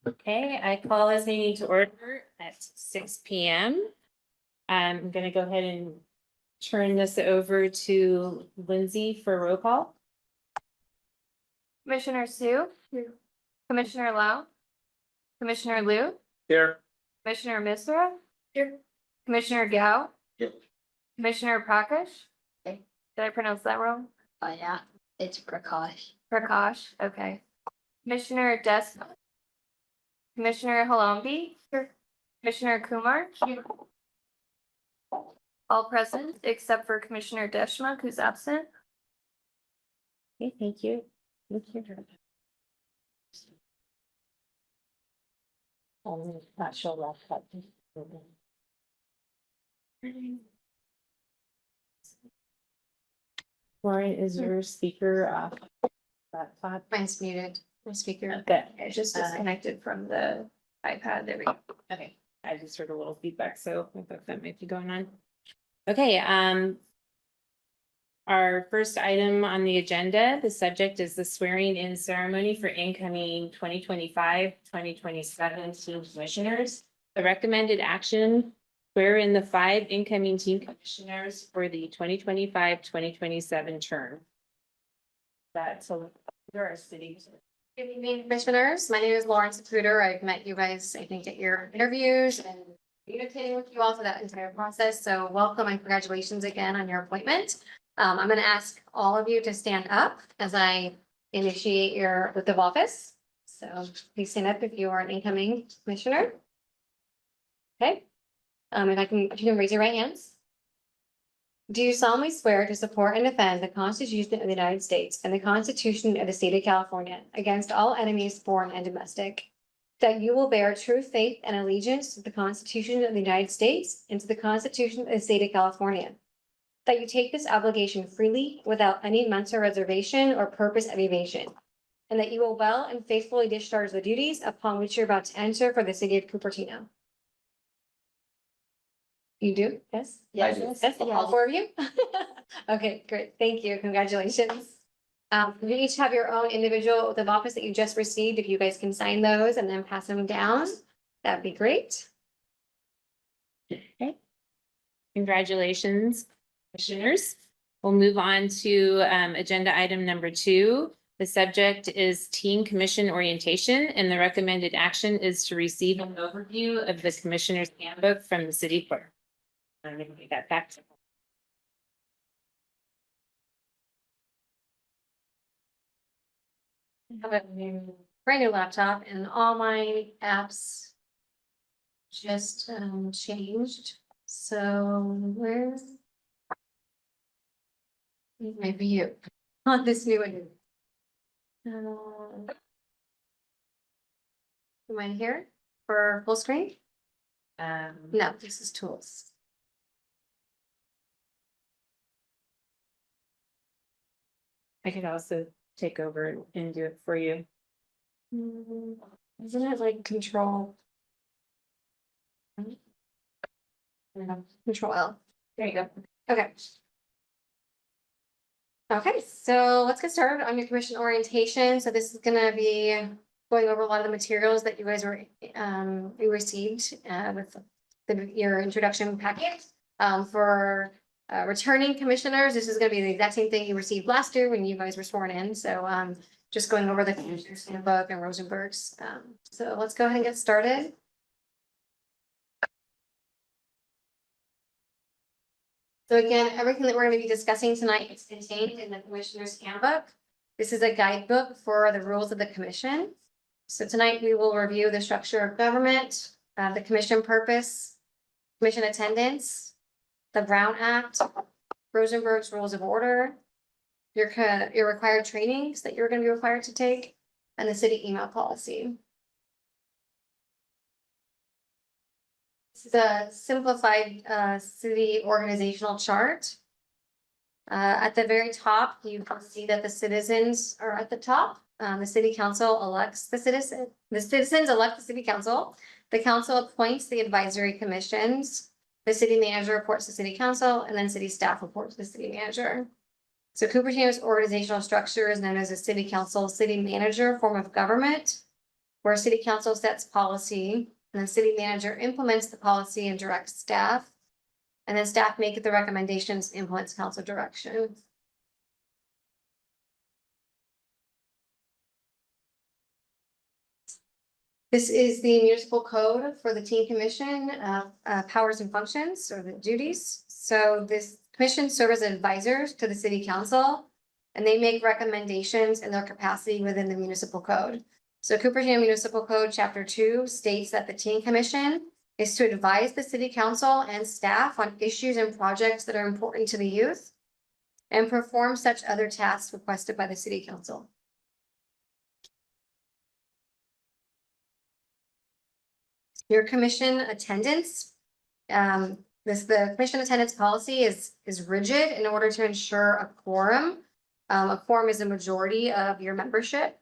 Okay, I call this meeting to order at 6 p.m. I'm going to go ahead and turn this over to Lindsay for roll call. Commissioner Sue, Commissioner Lau, Commissioner Liu, Here. Commissioner Misra, Commissioner Gao, Here. Commissioner Prakash. Did I pronounce that wrong? Oh, yeah, it's Prakash. Prakash, okay. Commissioner Des. Commissioner Halambi. Commissioner Kumar. All present except for Commissioner Deshmukh, who's absent. Okay, thank you. I'm not sure left button. Lauren, is your speaker off? Laptop? Mine's muted. My speaker. Okay. It's just disconnected from the iPad. There we go. Okay, I just heard a little feedback, so I thought that might be going on. Okay, our first item on the agenda, the subject is the swearing in ceremony for incoming 2025-2027 team commissioners. The recommended action, swear in the 5 incoming team commissioners for the 2025-2027 term. That's our city. Good evening, commissioners. My name is Lauren Zapruder. I've met you guys, I think, at your interviews and communicating with you all through that entire process. So welcome and congratulations again on your appointment. I'm going to ask all of you to stand up as I initiate your oath of office. So please stand up if you are an incoming commissioner. Okay. If you can raise your right hands. Do you solemnly swear to support and defend the Constitution of the United States and the Constitution of the State of California against all enemies, foreign and domestic? That you will bear true faith and allegiance to the Constitution of the United States and to the Constitution of the State of California? That you take this obligation freely without any mental reservation or purpose of evasion? And that you will well and faithfully discharge the duties upon which you're about to enter for the city of Cupertino? You do? Yes? I do. Yes, all 4 of you? Okay, great. Thank you. Congratulations. You each have your own individual oath of office that you just received. If you guys can sign those and then pass them down, that'd be great. Okay. Congratulations, commissioners. We'll move on to agenda item number 2. The subject is team commission orientation, and the recommended action is to receive an overview of the commissioner's handbook from the city clerk. I'm going to get that back to I have a brand new laptop and all my apps just changed. So where? My view on this new one. Am I here for full screen? No, this is tools. I could also take over and do it for you. Isn't it like control? Control L. There you go. Okay. Okay, so let's get started on your commission orientation. So this is gonna be going over a lot of the materials that you guys were you received with your introduction packet. For returning commissioners, this is gonna be the exact same thing you received last year when you guys were sworn in. So just going over the commissioner's handbook and Rosenberg's. So let's go ahead and get started. So again, everything that we're going to be discussing tonight is contained in the commissioner's handbook. This is a guidebook for the rules of the commission. So tonight we will review the structure of government, the commission purpose, commission attendance, the Brown Act, Rosenberg's rules of order, your required trainings that you're going to be required to take, and the city email policy. This is a simplified city organizational chart. At the very top, you can see that the citizens are at the top. The city council elects the citizen. The citizens elect the city council. The council appoints the advisory commissions. The city manager reports to city council, and then city staff reports to the city manager. So Cupertino's organizational structure is known as a city council, city manager form of government. where city council sets policy and the city manager implements the policy and directs staff. And then staff make the recommendations, implements council direction. This is the municipal code for the teen commission, powers and functions or the duties. So this commission serves as advisors to the city council. And they make recommendations in their capacity within the municipal code. So Cupertino Municipal Code, Chapter 2 states that the teen commission is to advise the city council and staff on issues and projects that are important to the youth and perform such other tasks requested by the city council. Your commission attendance. The commission attendance policy is rigid in order to ensure a quorum. A quorum is a majority of your membership.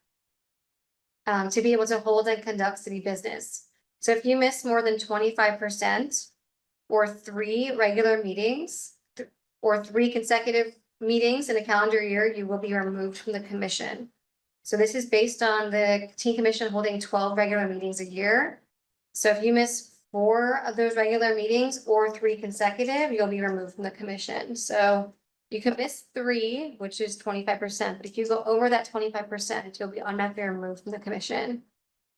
To be able to hold and conduct city business. So if you miss more than 25% or 3 regular meetings or 3 consecutive meetings in a calendar year, you will be removed from the commission. So this is based on the teen commission holding 12 regular meetings a year. So if you miss 4 of those regular meetings or 3 consecutive, you'll be removed from the commission. So you can miss 3, which is 25%, but if you go over that 25%, you'll be automatically removed from the commission.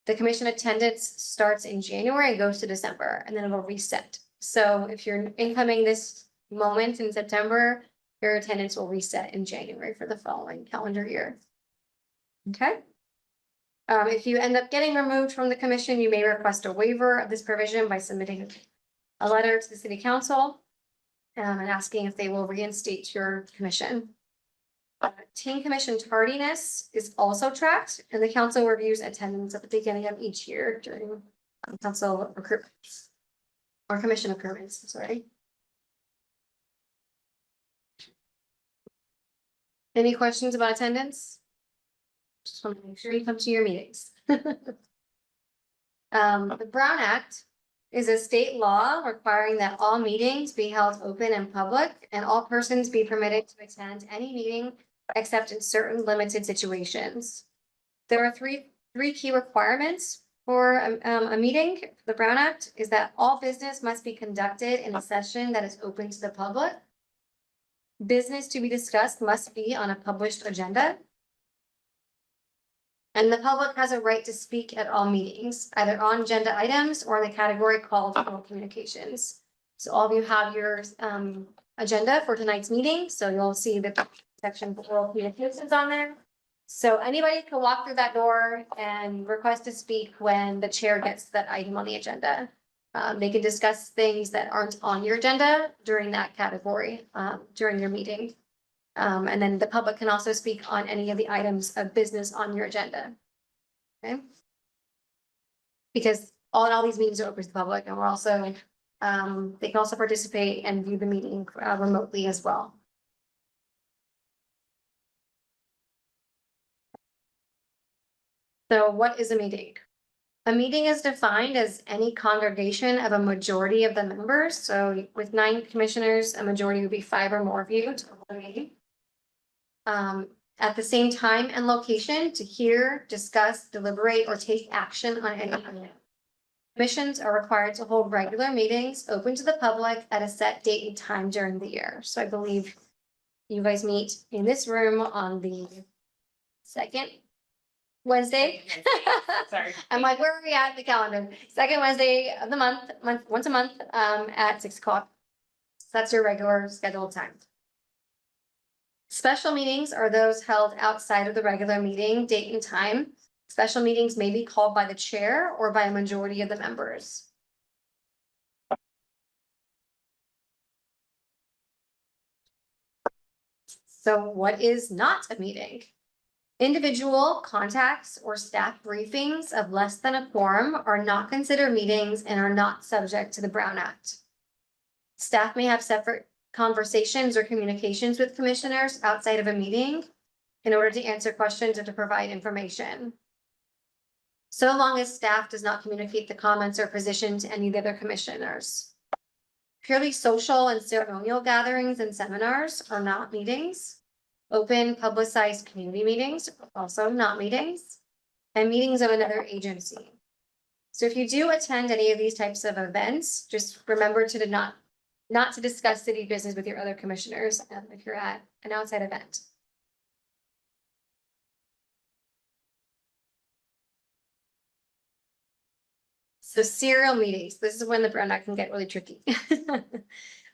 The commission attendance starts in January and goes to December, and then it'll reset. So if you're incoming this moment in September, your attendance will reset in January for the following calendar year. Okay? If you end up getting removed from the commission, you may request a waiver of this provision by submitting a letter to the city council. And asking if they will reinstate your commission. Teen commission tardiness is also tracked, and the council reviews attendance at the beginning of each year during council recruitments. Or commission recruitments, sorry. Any questions about attendance? Just want to make sure you come to your meetings. The Brown Act is a state law requiring that all meetings be held open and public and all persons be permitted to attend any meeting except in certain limited situations. There are three key requirements for a meeting. The Brown Act is that all business must be conducted in a session that is open to the public. Business to be discussed must be on a published agenda. And the public has a right to speak at all meetings, either on agenda items or in the category called oral communications. So all of you have your agenda for tonight's meeting, so you'll see the section for oral communications on there. So anybody can walk through that door and request to speak when the chair gets that item on the agenda. They can discuss things that aren't on your agenda during that category during your meeting. And then the public can also speak on any of the items of business on your agenda. Okay. Because all these meetings are open to the public, and we're also, they can also participate and view the meeting remotely as well. So what is a meeting? A meeting is defined as any congregation of a majority of the members. So with 9 commissioners, a majority would be 5 or more of you to hold a meeting. At the same time and location to hear, discuss, deliberate, or take action on any item. Commissions are required to hold regular meetings open to the public at a set date and time during the year. So I believe you guys meet in this room on the 2nd Wednesday. Sorry. I'm like, where are we at in the calendar? 2nd Wednesday of the month, once a month, at 6 o'clock. So that's your regular scheduled time. Special meetings are those held outside of the regular meeting date and time. Special meetings may be called by the chair or by a majority of the members. So what is not a meeting? Individual contacts or staff briefings of less than a quorum are not considered meetings and are not subject to the Brown Act. Staff may have separate conversations or communications with commissioners outside of a meeting in order to answer questions or to provide information. So long as staff does not communicate the comments or position to any of the other commissioners. Purely social and ceremonial gatherings and seminars are not meetings. Open publicized community meetings are also not meetings. and meetings of another agency. So if you do attend any of these types of events, just remember to not to discuss city business with your other commissioners if you're at an outside event. So serial meetings, this is when the Brown Act can get really tricky.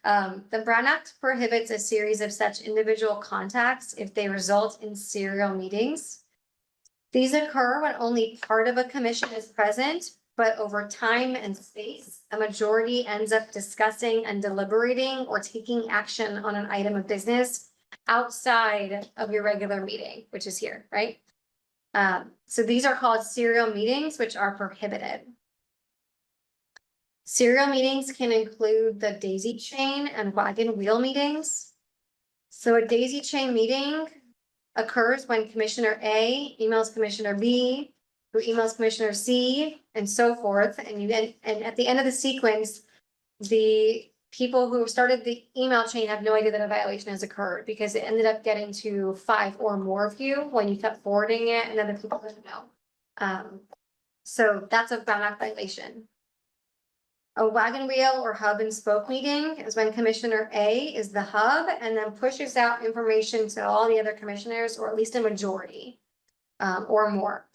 The Brown Act prohibits a series of such individual contacts if they result in serial meetings. These occur when only part of a commission is present, but over time and space, a majority ends up discussing and deliberating or taking action on an item of business outside of your regular meeting, which is here, right? So these are called serial meetings, which are prohibited. Serial meetings can include the daisy chain and wagon wheel meetings. So a daisy chain meeting occurs when Commissioner A emails Commissioner B, who emails Commissioner C, and so forth. And at the end of the sequence, the people who started the email chain have no idea that a violation has occurred because it ended up getting to 5 or more of you when you kept forwarding it and other people didn't know. So that's a Brown Act violation. A wagon wheel or hub and spoke meeting is when Commissioner A is the hub and then pushes out information to all the other commissioners, or at least a majority, or more.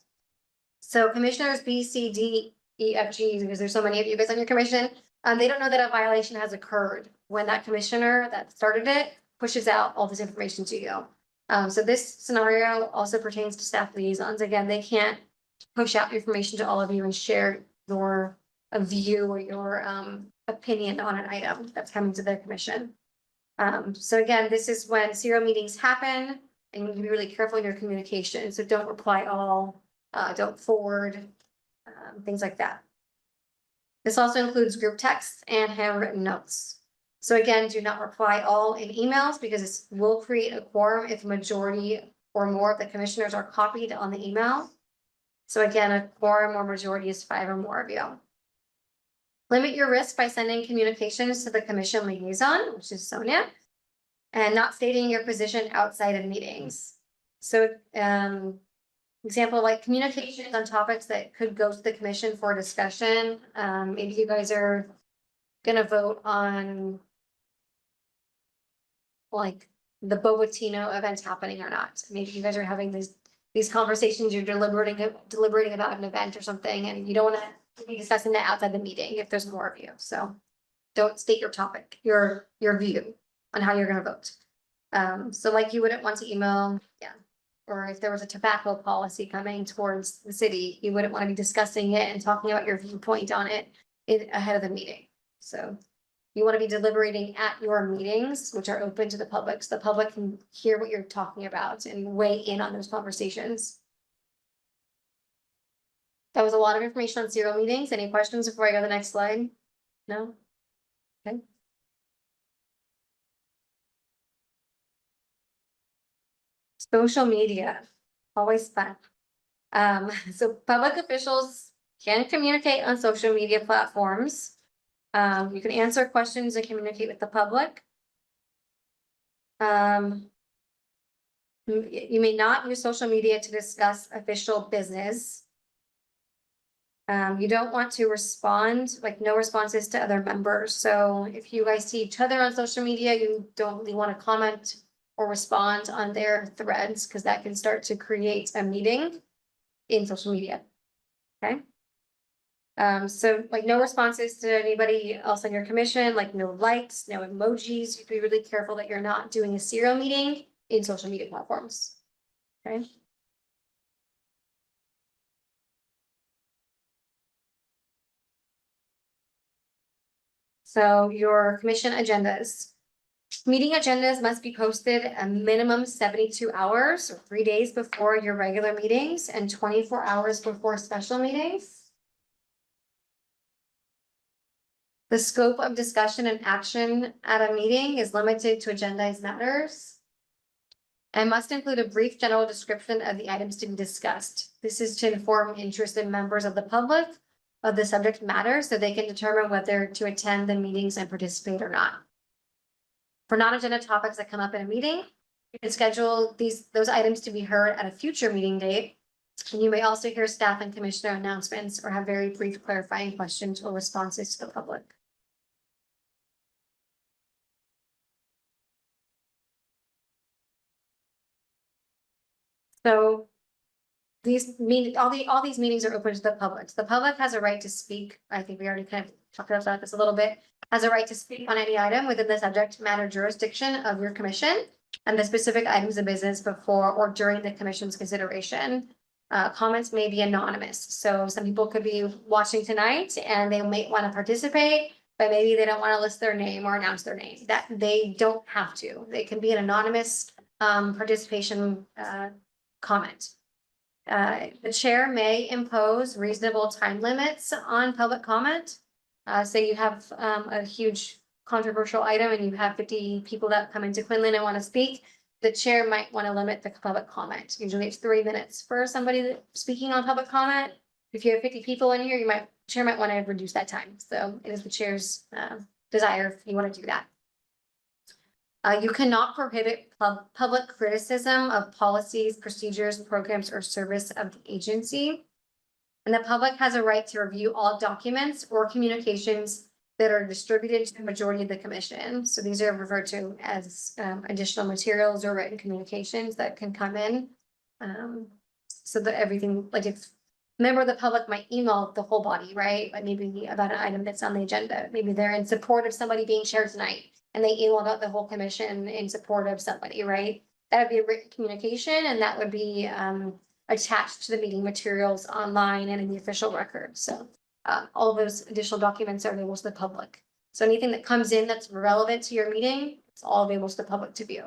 So Commissioners B, C, D, E, F, G, because there's so many of you guys on your commission, they don't know that a violation has occurred when that commissioner that started it pushes out all this information to you. So this scenario also pertains to staff liaisons. Again, they can't push out information to all of you and share your view or your opinion on an item that's coming to their commission. So again, this is when serial meetings happen and you need to be really careful in your communication. So don't reply all, don't forward, things like that. This also includes group texts and handwritten notes. So again, do not reply all in emails because this will create a quorum if a majority or more of the commissioners are copied on the email. So again, a quorum or majority is 5 or more of you. Limit your risk by sending communications to the commission liaison, which is Sonia, and not stating your position outside of meetings. So, example, like communications on topics that could go to the commission for discussion. Maybe you guys are gonna vote on like the Cupertino event happening or not. Maybe you guys are having these conversations, you're deliberating about an event or something, and you don't wanna be discussing that outside the meeting if there's more of you, so. Don't state your topic, your view on how you're gonna vote. So like you wouldn't want to email, or if there was a tobacco policy coming towards the city, you wouldn't wanna be discussing it and talking about your viewpoint on it ahead of the meeting, so. You wanna be deliberating at your meetings, which are open to the public, so the public can hear what you're talking about and weigh in on those conversations. That was a lot of information on serial meetings. Any questions before I go to the next slide? No? Okay. Social media, always fun. So public officials can communicate on social media platforms. You can answer questions and communicate with the public. You may not use social media to discuss official business. You don't want to respond, like no responses to other members. So if you guys see each other on social media, you don't really want to comment or respond on their threads because that can start to create a meeting in social media. Okay. So like no responses to anybody else on your commission, like no likes, no emojis. You be really careful that you're not doing a serial meeting in social media platforms. Okay. So your commission agendas. Meeting agendas must be posted a minimum 72 hours or 3 days before your regular meetings and 24 hours before special meetings. The scope of discussion and action at a meeting is limited to agendized matters. And must include a brief general description of the items to be discussed. This is to inform interested members of the public of the subject matter so they can determine whether to attend the meetings and participate or not. For non-agenda topics that come up in a meeting, you can schedule those items to be heard at a future meeting date And you may also hear staff and commissioner announcements or have very brief clarifying questions or responses to the public. So all these meetings are open to the public. The public has a right to speak. I think we already kind of talked about this a little bit. Has a right to speak on any item within the subject matter jurisdiction of your commission and the specific items of business before or during the commission's consideration. Comments may be anonymous. So some people could be watching tonight and they might want to participate, but maybe they don't want to list their name or announce their name. That they don't have to. They can be an anonymous participation comment. The chair may impose reasonable time limits on public comment. Say you have a huge controversial item and you have 50 people that come into Quinlan and want to speak. The chair might want to limit the public comment. Usually it's 3 minutes for somebody speaking on public comment. If you have 50 people in here, chair might want to reduce that time. So it is the chair's desire if you want to do that. You cannot prohibit public criticism of policies, procedures, programs, or service of the agency. And the public has a right to review all documents or communications that are distributed to the majority of the commission. So these are referred to as additional materials or written communications that can come in. So that everything, like if a member of the public might email the whole body, right? Like maybe about an item that's on the agenda. Maybe they're in support of somebody being shared tonight and they emailed out the whole commission in support of somebody, right? That would be a written communication and that would be attached to the meeting materials online and in the official record. So all of those additional documents are available to the public. So anything that comes in that's relevant to your meeting, it's all available to the public to view.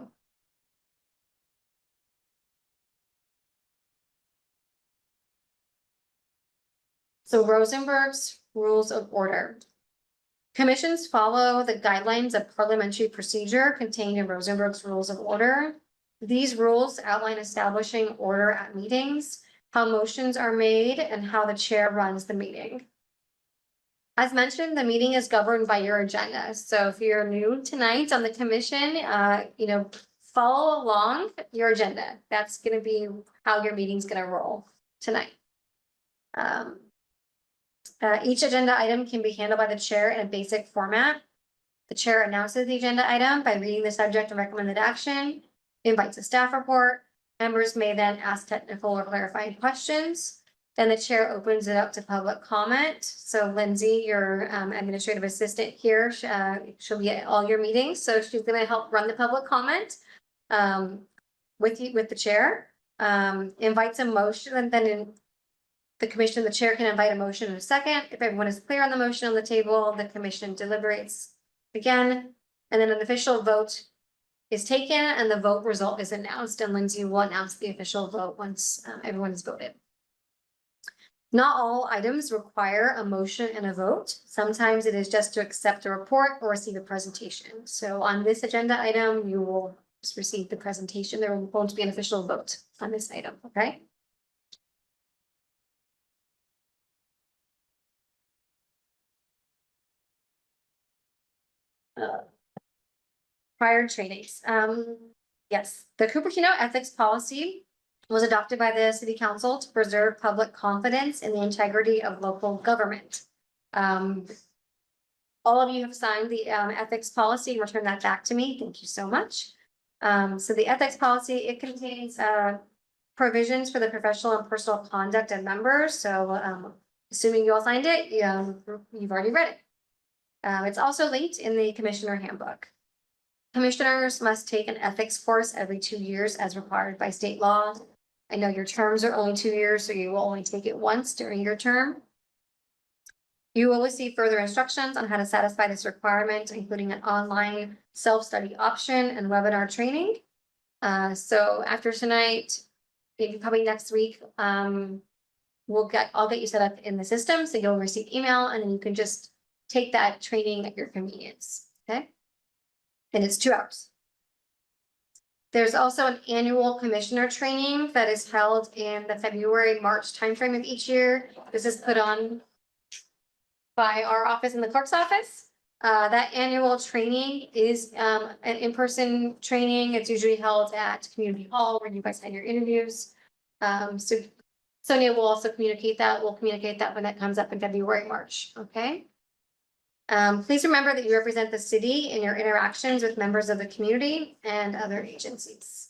So Rosenberg's Rules of Order. Commissions follow the guidelines of parliamentary procedure contained in Rosenberg's Rules of Order. These rules outline establishing order at meetings, how motions are made, and how the chair runs the meeting. As mentioned, the meeting is governed by your agenda. So if you're new tonight on the commission, follow along your agenda. That's going to be how your meeting's going to roll tonight. Each agenda item can be handled by the chair in a basic format. The chair announces the agenda item by reading the subject and recommended action, invites a staff report. Members may then ask technical or clarifying questions. Then the chair opens it up to public comment. So Lindsay, your administrative assistant here, she'll be at all your meetings. So she's going to help run the public comment with the chair. Invites a motion, and then in the commission, the chair can invite a motion in a second. If everyone is clear on the motion on the table, the commission deliberates again, and then an official vote is taken and the vote result is announced, and Lindsay will announce the official vote once everyone has voted. Not all items require a motion and a vote. Sometimes it is just to accept a report or receive a presentation. So on this agenda item, you will just receive the presentation. There won't be an official vote on this item, okay? Prior trainings. Yes, the Cupertino ethics policy was adopted by the city council to preserve public confidence in the integrity of local government. All of you have signed the ethics policy and returned that back to me. Thank you so much. So the ethics policy, it contains provisions for the professional and personal conduct of members. So assuming you all signed it, you've already read it. It's also linked in the commissioner handbook. Commissioners must take an ethics course every 2 years as required by state law. I know your terms are only 2 years, so you will only take it once during your term. You will receive further instructions on how to satisfy this requirement, including an online self-study option and webinar training. So after tonight, maybe probably next week, I'll get you set up in the system, so you'll receive email and then you can just take that training at your convenience, okay? And it's 2 hours. There's also an annual commissioner training that is held in the February-March timeframe of each year. This is put on by our office in the clerk's office. That annual training is an in-person training. It's usually held at community hall where you guys had your interviews. So Sonia will also communicate that. We'll communicate that when that comes up in February, March, okay? Please remember that you represent the city in your interactions with members of the community and other agencies.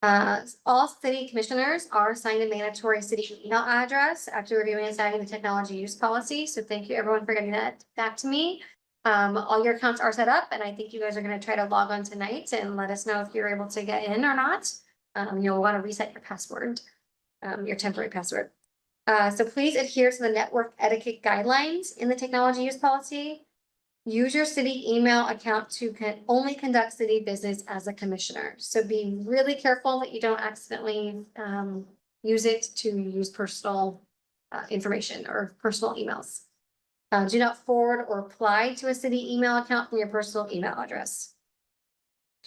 All city commissioners are assigned a mandatory city email address after reviewing and signing the technology use policy. So thank you everyone for getting that back to me. All your accounts are set up and I think you guys are gonna try to log on tonight and let us know if you're able to get in or not. You'll wanna reset your password, your temporary password. So please adhere to the network etiquette guidelines in the technology use policy. Use your city email account to only conduct city business as a commissioner. So be really careful that you don't accidentally use it to use personal information or personal emails. Do not forward or apply to a city email account from your personal email address.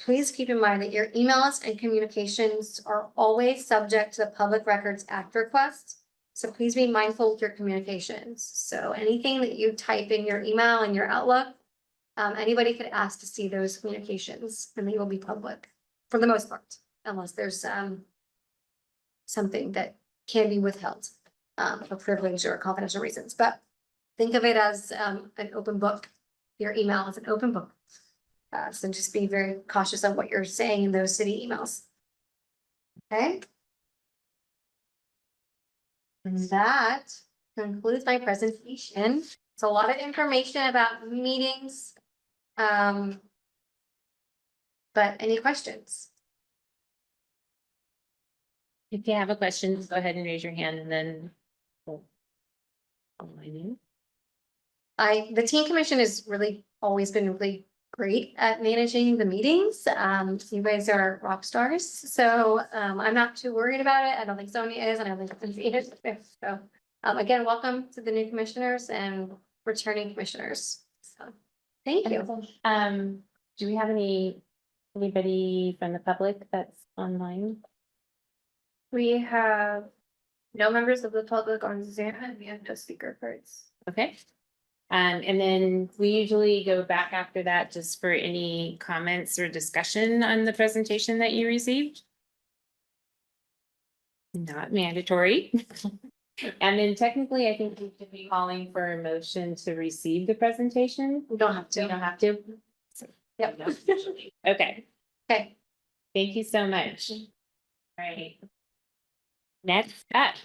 Please keep in mind that your emails and communications are always subject to the Public Records Act request. So please be mindful with your communications. So anything that you type in your email and your Outlook, anybody could ask to see those communications and they will be public for the most part, unless there's something that can be withheld for privilege or confidential reasons. But think of it as an open book. Your email is an open book. So just be very cautious on what you're saying in those city emails. Okay. And that concludes my presentation. It's a lot of information about meetings. But any questions? If you have a question, just go ahead and raise your hand and then. The team commission has really always been really great at managing the meetings. You guys are rock stars, so I'm not too worried about it. I don't think Sonia is, and I don't think Lindsay is. So again, welcome to the new commissioners and returning commissioners. So thank you. Do we have anybody from the public that's online? We have no members of the public on Zoom and we have just speaker cards. Okay. And then we usually go back after that just for any comments or discussion on the presentation that you received. Not mandatory. And then technically, I think we should be calling for a motion to receive the presentation. You don't have We to. don't have to. Yep. Okay, Okay. thank you so much. All right. Next up.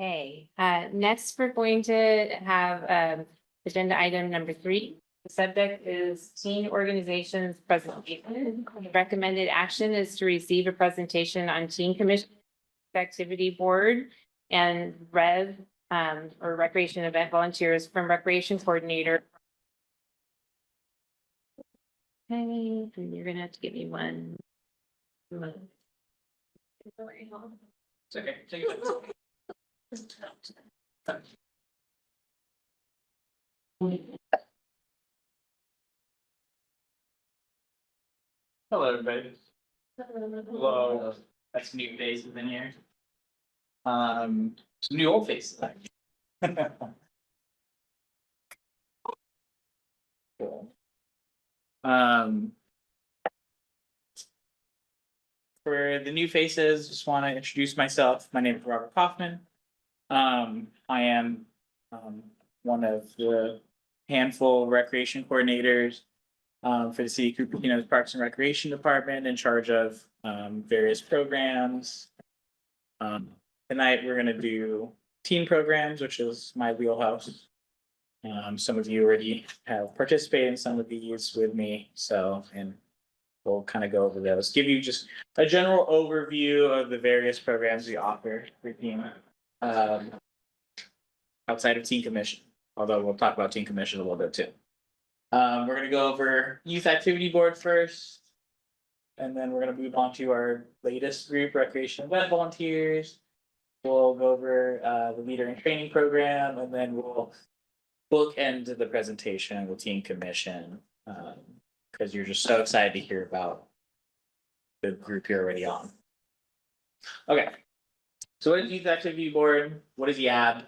Okay, next we're going to have agenda item number 3. The subject is teen organizations presentation. The recommended action is to receive a presentation on teen commission activity board and REV or recreation event volunteers from recreation coordinator. Okay, and you're gonna have to give me one. It's okay. Take it. Hello, everybody. Hello. That's some new faces in here. Some new old faces, actually. Cool. For the new faces, just want to introduce myself. My name is Robert Kaufman. I am one of the handful of recreation coordinators for the city of Cupertino's Parks and Recreation Department, in charge of various programs. Tonight we're going to do teen programs, which is my wheelhouse. Some of you already have participated in some of these with me, and we'll kind of go over those. Give you just a general overview of the various programs we offer for teen. Outside of Teen Commission, although we'll talk about Teen Commission a little bit too. We're going to go over Youth Activity Board first, and then we're going to move on to our latest group, Recreation Event Volunteers. We'll go over the Leader in Training Program, and then we'll bookend the presentation with Teen Commission, because you're just so excited to hear about the group you're already on. Okay, so what is Youth Activity Board? What is YAB?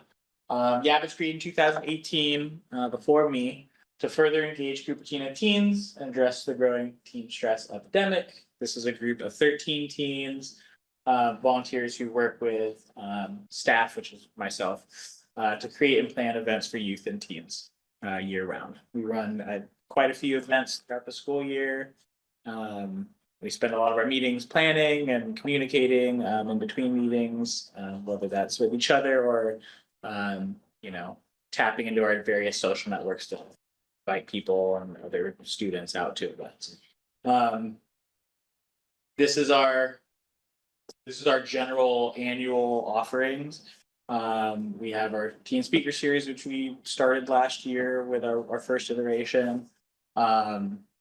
Yabbish Creek in 2018, before me, to further engage Cupertino teens and address the growing teen stress epidemic. This is a group of 13 teens, volunteers who work with staff, which is myself, to create and plan events for youth and teens year round. We run quite a few events throughout the school year. We spend a lot of our meetings planning and communicating in between meetings, whether that's with each other or tapping into our various social networks to invite people and other students out to events. This is our general annual offerings. We have our teen speaker series, which we started last year with our first iteration.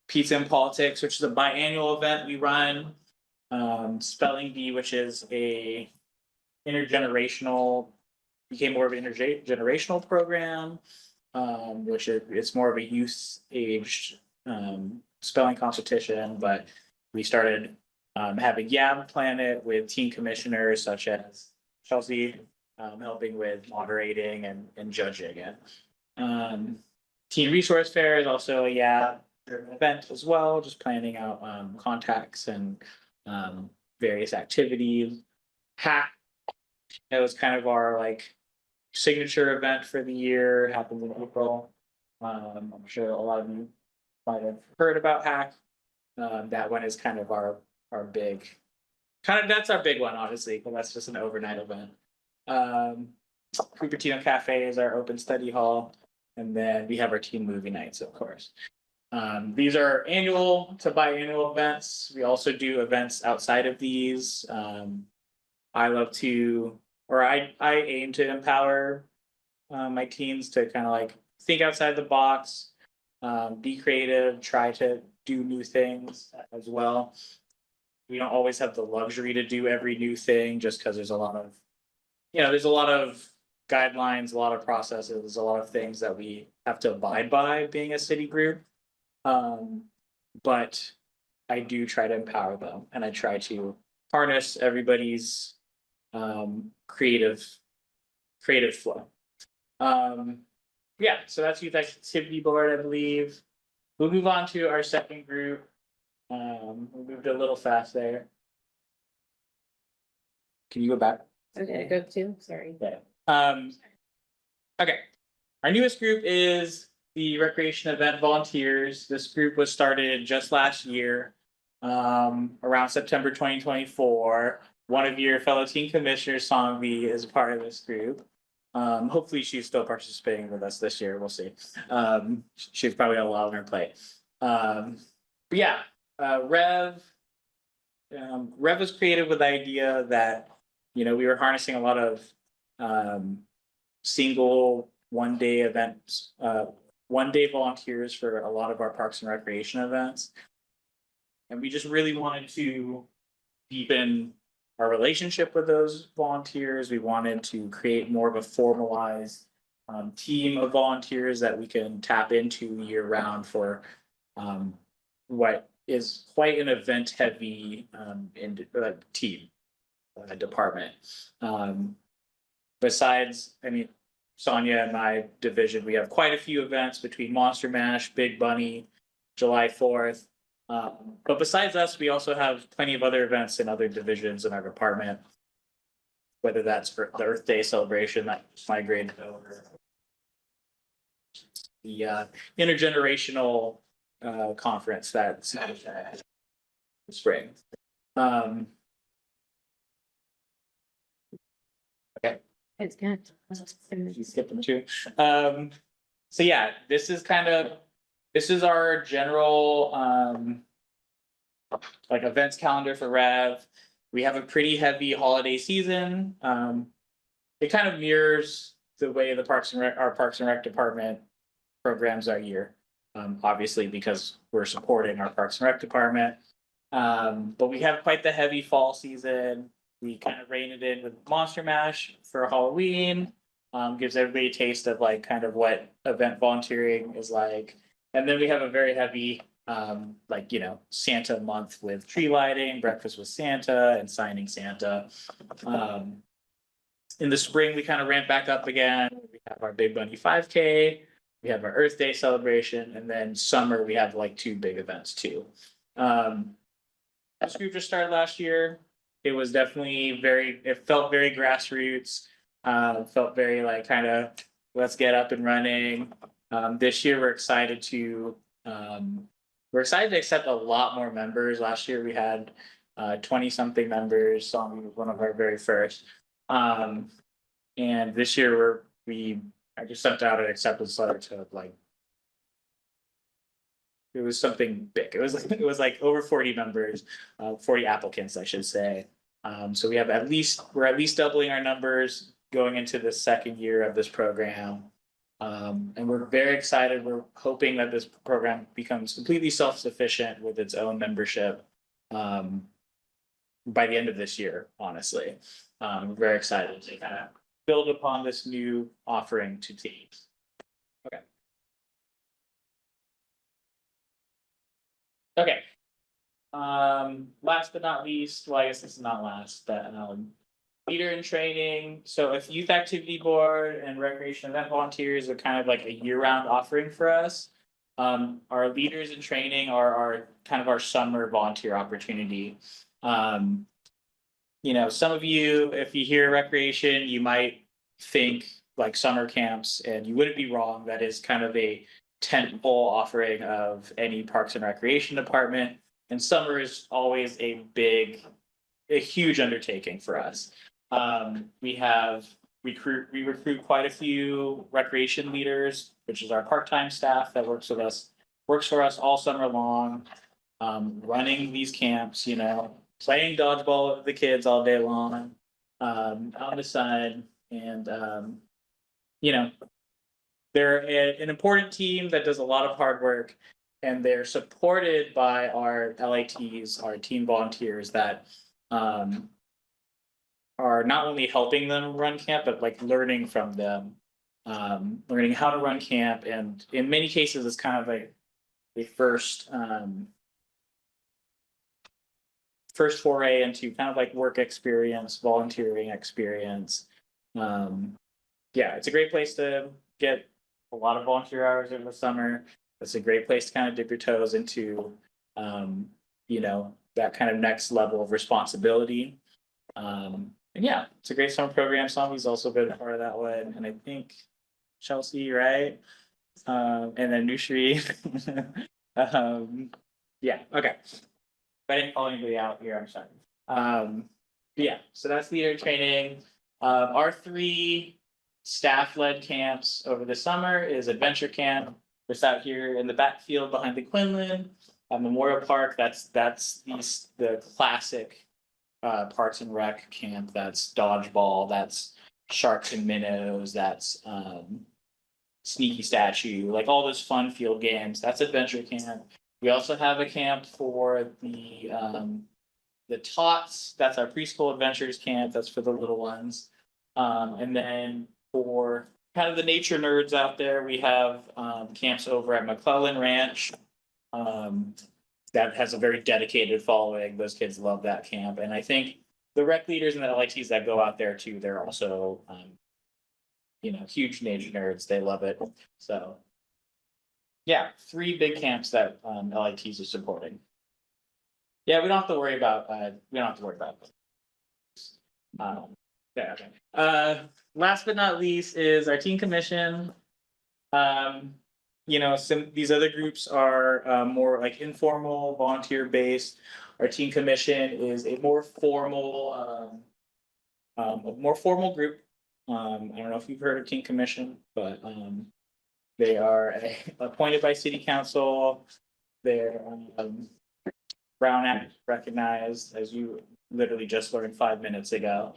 Pizza and Politics, which is a biannual event we run. Spelling Bee, which is a became more of an intergenerational program, which it's more of a youth aged spelling competition, but we started having Yab Planet with teen commissioners such as Chelsea, helping with moderating and judging it. Teen Resource Fair is also a Yab event as well, just planning out contacts and various activities. Hack, it was kind of our signature event for the year, happens in April. I'm sure a lot of you might have heard about Hack. That one is kind of our big, that's our big one, obviously, but that's just an overnight event. Cupertino Cafe is our open study hall, and then we have our teen movie nights, of course. These are annual to biannual events. We also do events outside of these. I aim to empower my teens to kind of think outside the box, be creative, try to do new things as well. We don't always have the luxury to do every new thing just because there's a lot of guidelines, a lot of processes, a lot of things that we have to abide by being a city group. But I do try to empower them, and I try to harness everybody's creative flow. So that's Youth Activity Board, I believe. We'll move on to our second group. We moved a little fast there. Can you go back? Okay, go to, sorry. Okay. Okay. Our newest group is the Recreation Event Volunteers. This group was started just last year, around September 2024. One of your fellow teen commissioners, Songvi, is a part of this group. Hopefully she's still participating with us this year. We'll see. She's probably got a lot on her plate. Rev was created with the idea that, we were harnessing a lot of single one-day events, one-day volunteers for a lot of our parks and recreation events. And we just really wanted to deepen our relationship with those volunteers. We wanted to create more of a formalized team of volunteers that we can tap into year round for what is quite an event heavy team department. Besides, Sonia and my division, we have quite a few events between Monster Mash, Big Bunny, July 4th. But besides us, we also have plenty of other events in other divisions in our department, whether that's for the Earth Day celebration that just migrated over, the intergenerational conference that's spring. Okay. It's good. You skipped them too. This is our general events calendar for Rev. We have a pretty heavy holiday season. It kind of mirrors the way our Parks and Rec department programs our year. Obviously because we're supporting our Parks and Rec department. But we have quite the heavy fall season. We kind of rein it in with Monster Mash for Halloween. Gives everybody a taste of what event volunteering is like. And then we have a very heavy Santa month with tree lighting, breakfast with Santa, and signing Santa. In the spring, we kind of ramp back up again. We have our Big Bunny 5K, we have our Earth Day celebration, and then summer, we have like 2 big events too. This group just started last year. It was definitely it felt very grassroots. Felt very like kind of let's get up and running. This year we're excited to accept a lot more members. Last year we had 20 something members. Song was one of our very first. And this year I just sent out an acceptance letter to like it was something big. It was like over 40 members, 40 applicants, I should say. So we're at least doubling our numbers going into the second year of this program. And we're very excited. We're hoping that this program becomes completely self-sufficient with its own membership by the end of this year, honestly. We're very excited to kind of build upon this new offering to teams. Okay. Okay. Last but not least, well, I guess this is not last, but leader in training. So if youth activity board and recreation event volunteers are kind of like a year-round offering for us. Our leaders in training are our summer volunteer opportunity. Some of you, if you hear recreation, you might think like summer camps, and you wouldn't be wrong. That is kind of a tentpole offering of any parks and recreation department. And summer is always a huge undertaking for us. We recruit quite a few recreation leaders, which is our part-time staff that works for us all summer long, running these camps, playing dodgeball with the kids all day long, out in the sun, and they're an important team that does a lot of hard work, and they're supported by our LATs, our teen volunteers that are not only helping them run camp, but like learning from them, learning how to run camp. And in many cases, it's kind of like the first foray into kind of like work experience, volunteering experience. It's a great place to get a lot of volunteer hours in the summer. It's a great place to kind of dip your toes into, that kind of next level of responsibility. It's a great summer program. Somebody's also been a part of that one, and I think Chelsea, right? And then Nushri. Okay. If I didn't call anybody out here, I'm sorry. So that's leader training. Our 3 staff-led camps over the summer is Adventure Camp. Just out here in the backfield behind the Quinlan Memorial Park. That's the classic Parks and Rec camp. That's dodgeball. That's sharks and minnows. That's sneaky statue. Like all those fun field games. That's Adventure Camp. We also have a camp for the tots. That's our preschool adventures camp. That's for the little ones. And then for kind of the nature nerds out there, we have camps over at McClellan Ranch. That has a very dedicated following. Those kids love that camp. And I think the rec leaders and the LITs that go out there too, they're also, huge nature nerds. They love it. So, 3 big camps that LITs are supporting. We don't have to worry about. Last but not least is our teen commission. These other groups are more like informal, volunteer based. Our teen commission is a more formal group. I don't know if you've heard of teen commission, but they are appointed by city council. They're Brown Act recognized, as you literally just learned 5 minutes ago.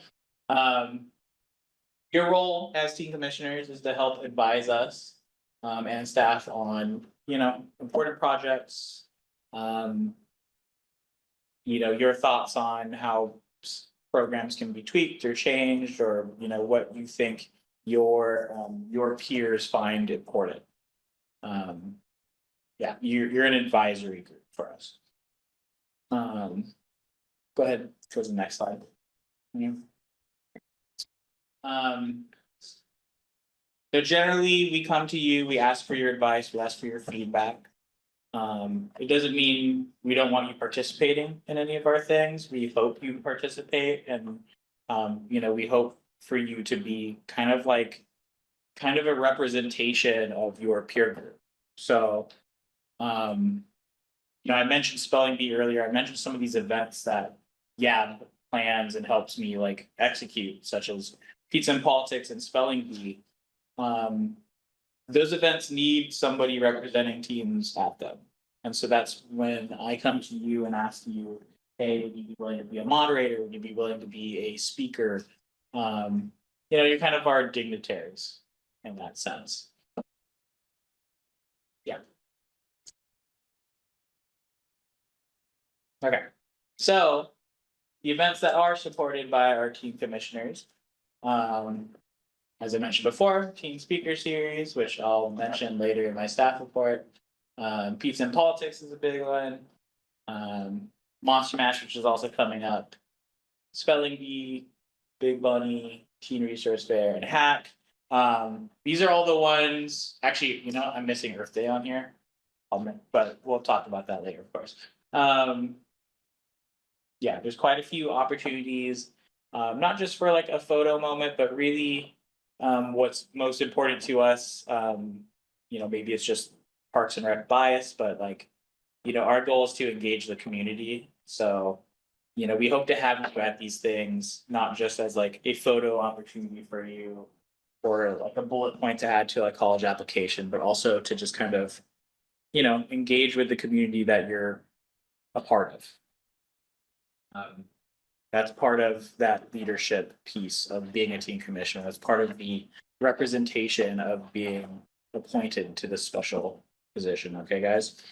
Your role as teen commissioners is to help advise us and staff on, important projects. Your thoughts on how programs can be tweaked or changed, or what you think your peers find important. You're an advisory group for us. Go ahead, go to the next slide. So generally, we come to you, we ask for your advice, we ask for your feedback. It doesn't mean we don't want you participating in any of our things. We hope you participate and, we hope for you to be kind of a representation of your peer group. So, I mentioned spelling bee earlier. I mentioned some of these events that Yab plans and helps me execute, such as Pizza and Politics and Spelling Bee. Those events need somebody representing teams at them. And so that's when I come to you and ask you, hey, would you be willing to be a moderator? Would you be willing to be a speaker? You're kind of our dignitaries in that sense. Yeah. Okay. So the events that are supported by our team commissioners, as I mentioned before, Team Speaker Series, which I'll mention later in my staff report. Pizza and Politics is a big one. Monster Mash, which is also coming up. Spelling Bee, Big Bunny, Teen Resource Fair, and Hack. These are all the ones. Actually, I'm missing Earth Day on here. But we'll talk about that later, of course. Yeah, there's quite a few opportunities, not just for a photo moment, but really what's most important to us. Maybe it's just Parks and Rec bias, but our goal is to engage the community. So, we hope to have you at these things, not just as a photo opportunity for you or a bullet point to add to a college application, but also to just kind of, engage with the community that you're a part of. That's part of that leadership piece of being a team commissioner. That's part of the representation of being appointed to this special position. Okay, guys.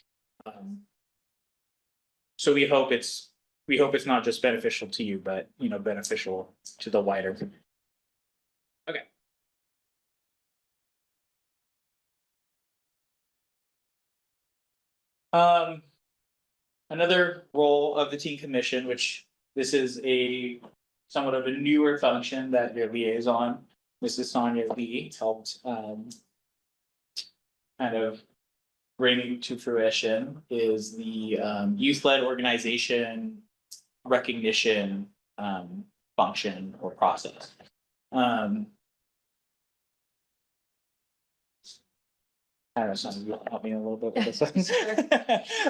So we hope it's not just beneficial to you, but beneficial to the wider community. Okay. Another role of the team commission, which this is a somewhat of a newer function that your liaison, Mrs. Sonia Lee, helped kind of bring to fruition, is the youth-led organization recognition function or process. I don't know, Sonia, you want to help me a little bit with this one?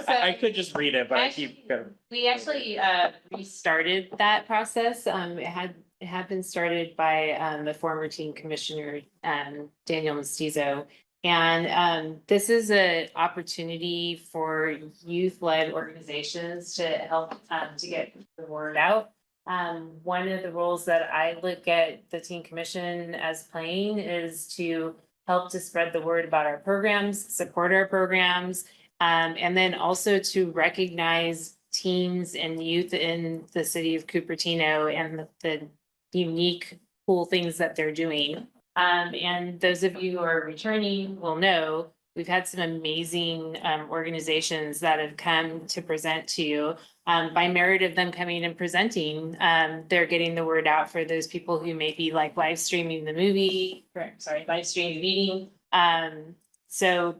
I could just read it, but I keep. We actually restarted that process. It had been started by the former team commissioner, Daniel Mestizo. And this is an opportunity for youth-led organizations to help to get the word out. One of the roles that I look at the team commission as playing is to help to spread the word about our programs, support our programs, and then also to recognize teams and youth in the city of Cupertino and the unique, cool things that they're doing. And those of you who are returning will know we've had some amazing organizations that have come to present to you. By merit of them coming and presenting, they're getting the word out for those people who may be live streaming the movie, live streaming the meeting. So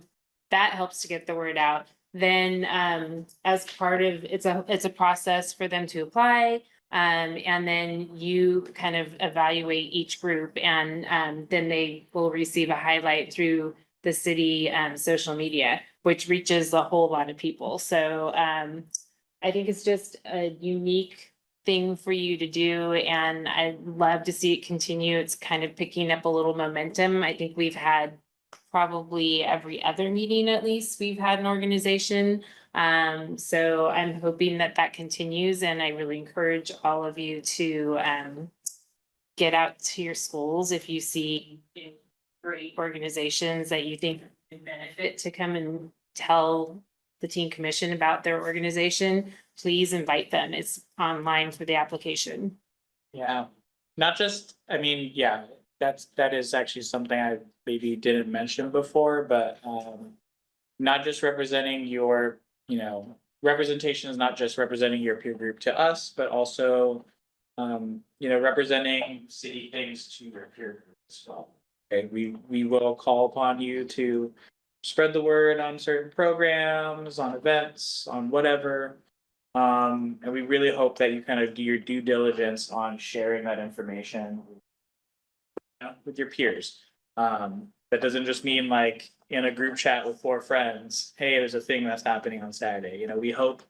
that helps to get the word out. Then as part of it's a process for them to apply. And then you kind of evaluate each group and then they will receive a highlight through the city social media, which reaches a whole lot of people. So I think it's just a unique thing for you to do, and I'd love to see it continue. It's kind of picking up a little momentum. I think we've had probably every other meeting, at least, we've had an organization. So I'm hoping that continues, and I really encourage all of you to get out to your schools if you see great organizations that you think can benefit to come and tell the team commission about their organization. Please invite them. It's online for the application. Yeah, not just, yeah, that is actually something I maybe didn't mention before, but not just representing your, representation is not just representing your peer group to us, but also representing city things to your peer group as well. Okay, we will call upon you to spread the word on certain programs, on events, on whatever. And we really hope that you kind of do your due diligence on sharing that information with your peers. That doesn't just mean like in a group chat with 4 friends, hey, there's a thing that's happening on Saturday. We hope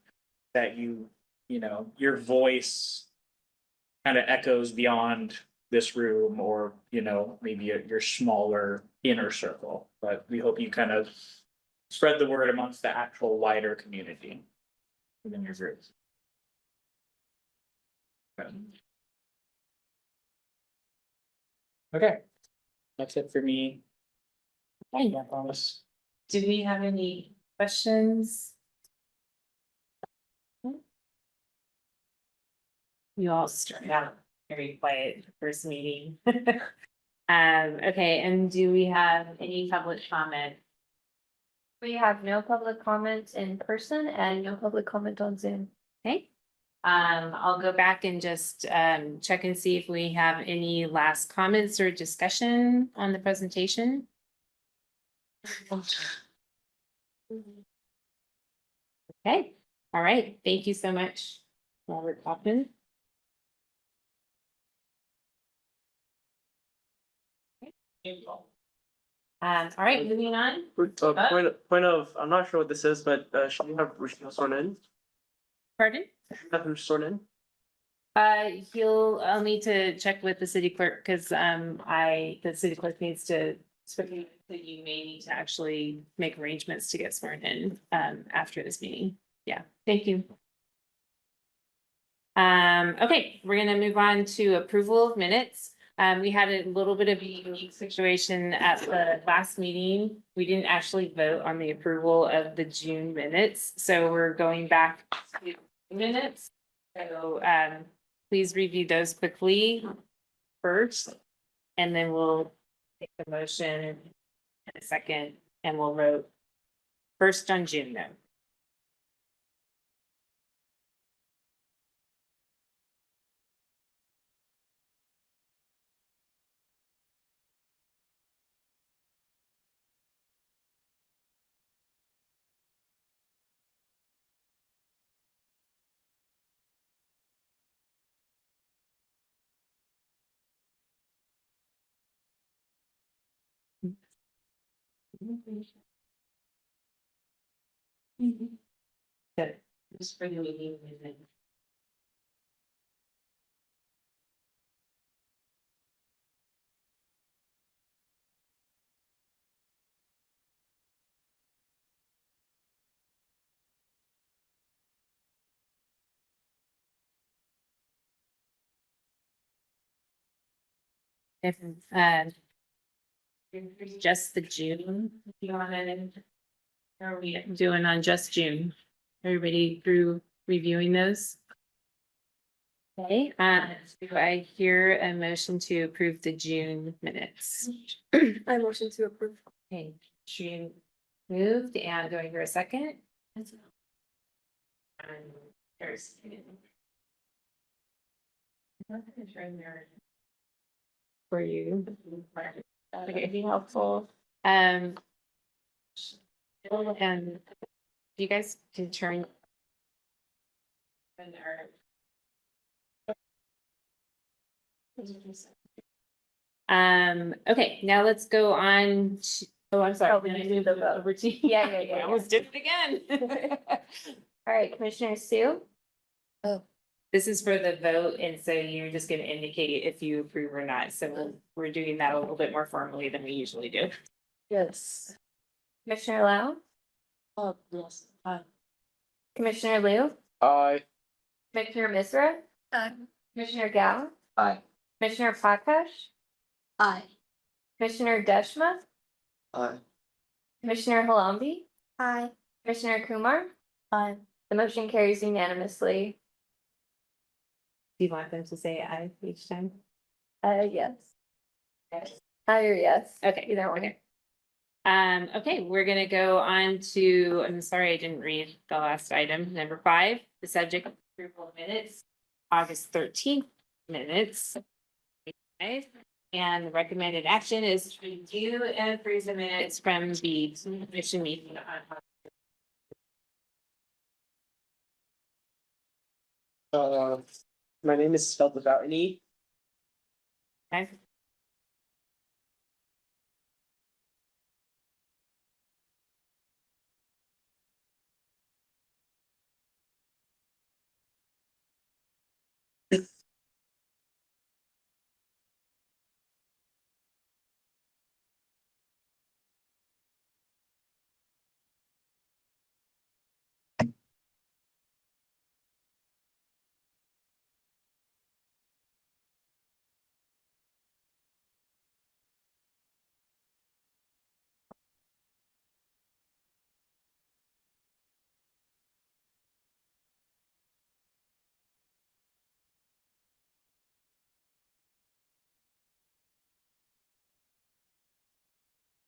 that your voice kind of echoes beyond this room or, maybe your smaller inner circle. But we hope you kind of spread the word amongst the actual wider community within your groups. Okay, that's it for me. Okay. I promise. Do we have any questions? You all started out very quiet first meeting. Okay, and do we have any public comment? We have no public comment in person and no public comment on Zoom. Okay. I'll go back and just check and see if we have any last comments or discussion on the presentation. Okay, all right, thank you so much, Robert Kaufman. All right, moving on. Point of, I'm not sure what this is, but should we have Rochelle sworn in? Pardon? Have him sworn in? I'll need to check with the city clerk, because the city clerk needs to, that you may need to actually make arrangements to get sworn in after this meeting. Yeah, thank you. Okay, we're gonna move on to approval of minutes. We had a little bit of a unique situation at the last meeting. We didn't actually vote on the approval of the June minutes, so we're going back to minutes. So please review those quickly first, and then we'll take the motion in a second, and we'll vote first on June though. Good. Just for the meeting. If just the June, if you wanna, how are we doing on just June? Everybody through reviewing those? Okay, do I hear a motion to approve the June minutes? I motion to approve. Okay, June moved, and do I hear a second? There's. For you. Okay, it'd be helpful. And you guys can turn. Okay, now let's go on to, oh, I'm sorry. Oh, we need to do the vote. Over to you. Yeah. I almost did it again. All right, Commissioner Sue, This is for the vote, and so you're just gonna indicate if you approve or not, so we're doing that a little bit more formally than we usually do. yes. Commissioner Lau, Yes. Commissioner Liu, Aye. Commissioner Misra, Commissioner Gao, Aye. Commissioner Prakash, Aye. Commissioner Deshma, Aye. Commissioner Halambi, Aye. Commissioner Kumar. Aye. The motion carries unanimously. Do you want them to say aye each time? Yes. Aye or yes. Okay, Either one. okay. Okay, we're gonna go on to, I'm sorry, I didn't read the last item, number 5, the subject of approval of minutes, August 13th, minutes. Okay, and the recommended action is to review and approve the minutes from the commission meeting on. My name is spelled without an E. Okay.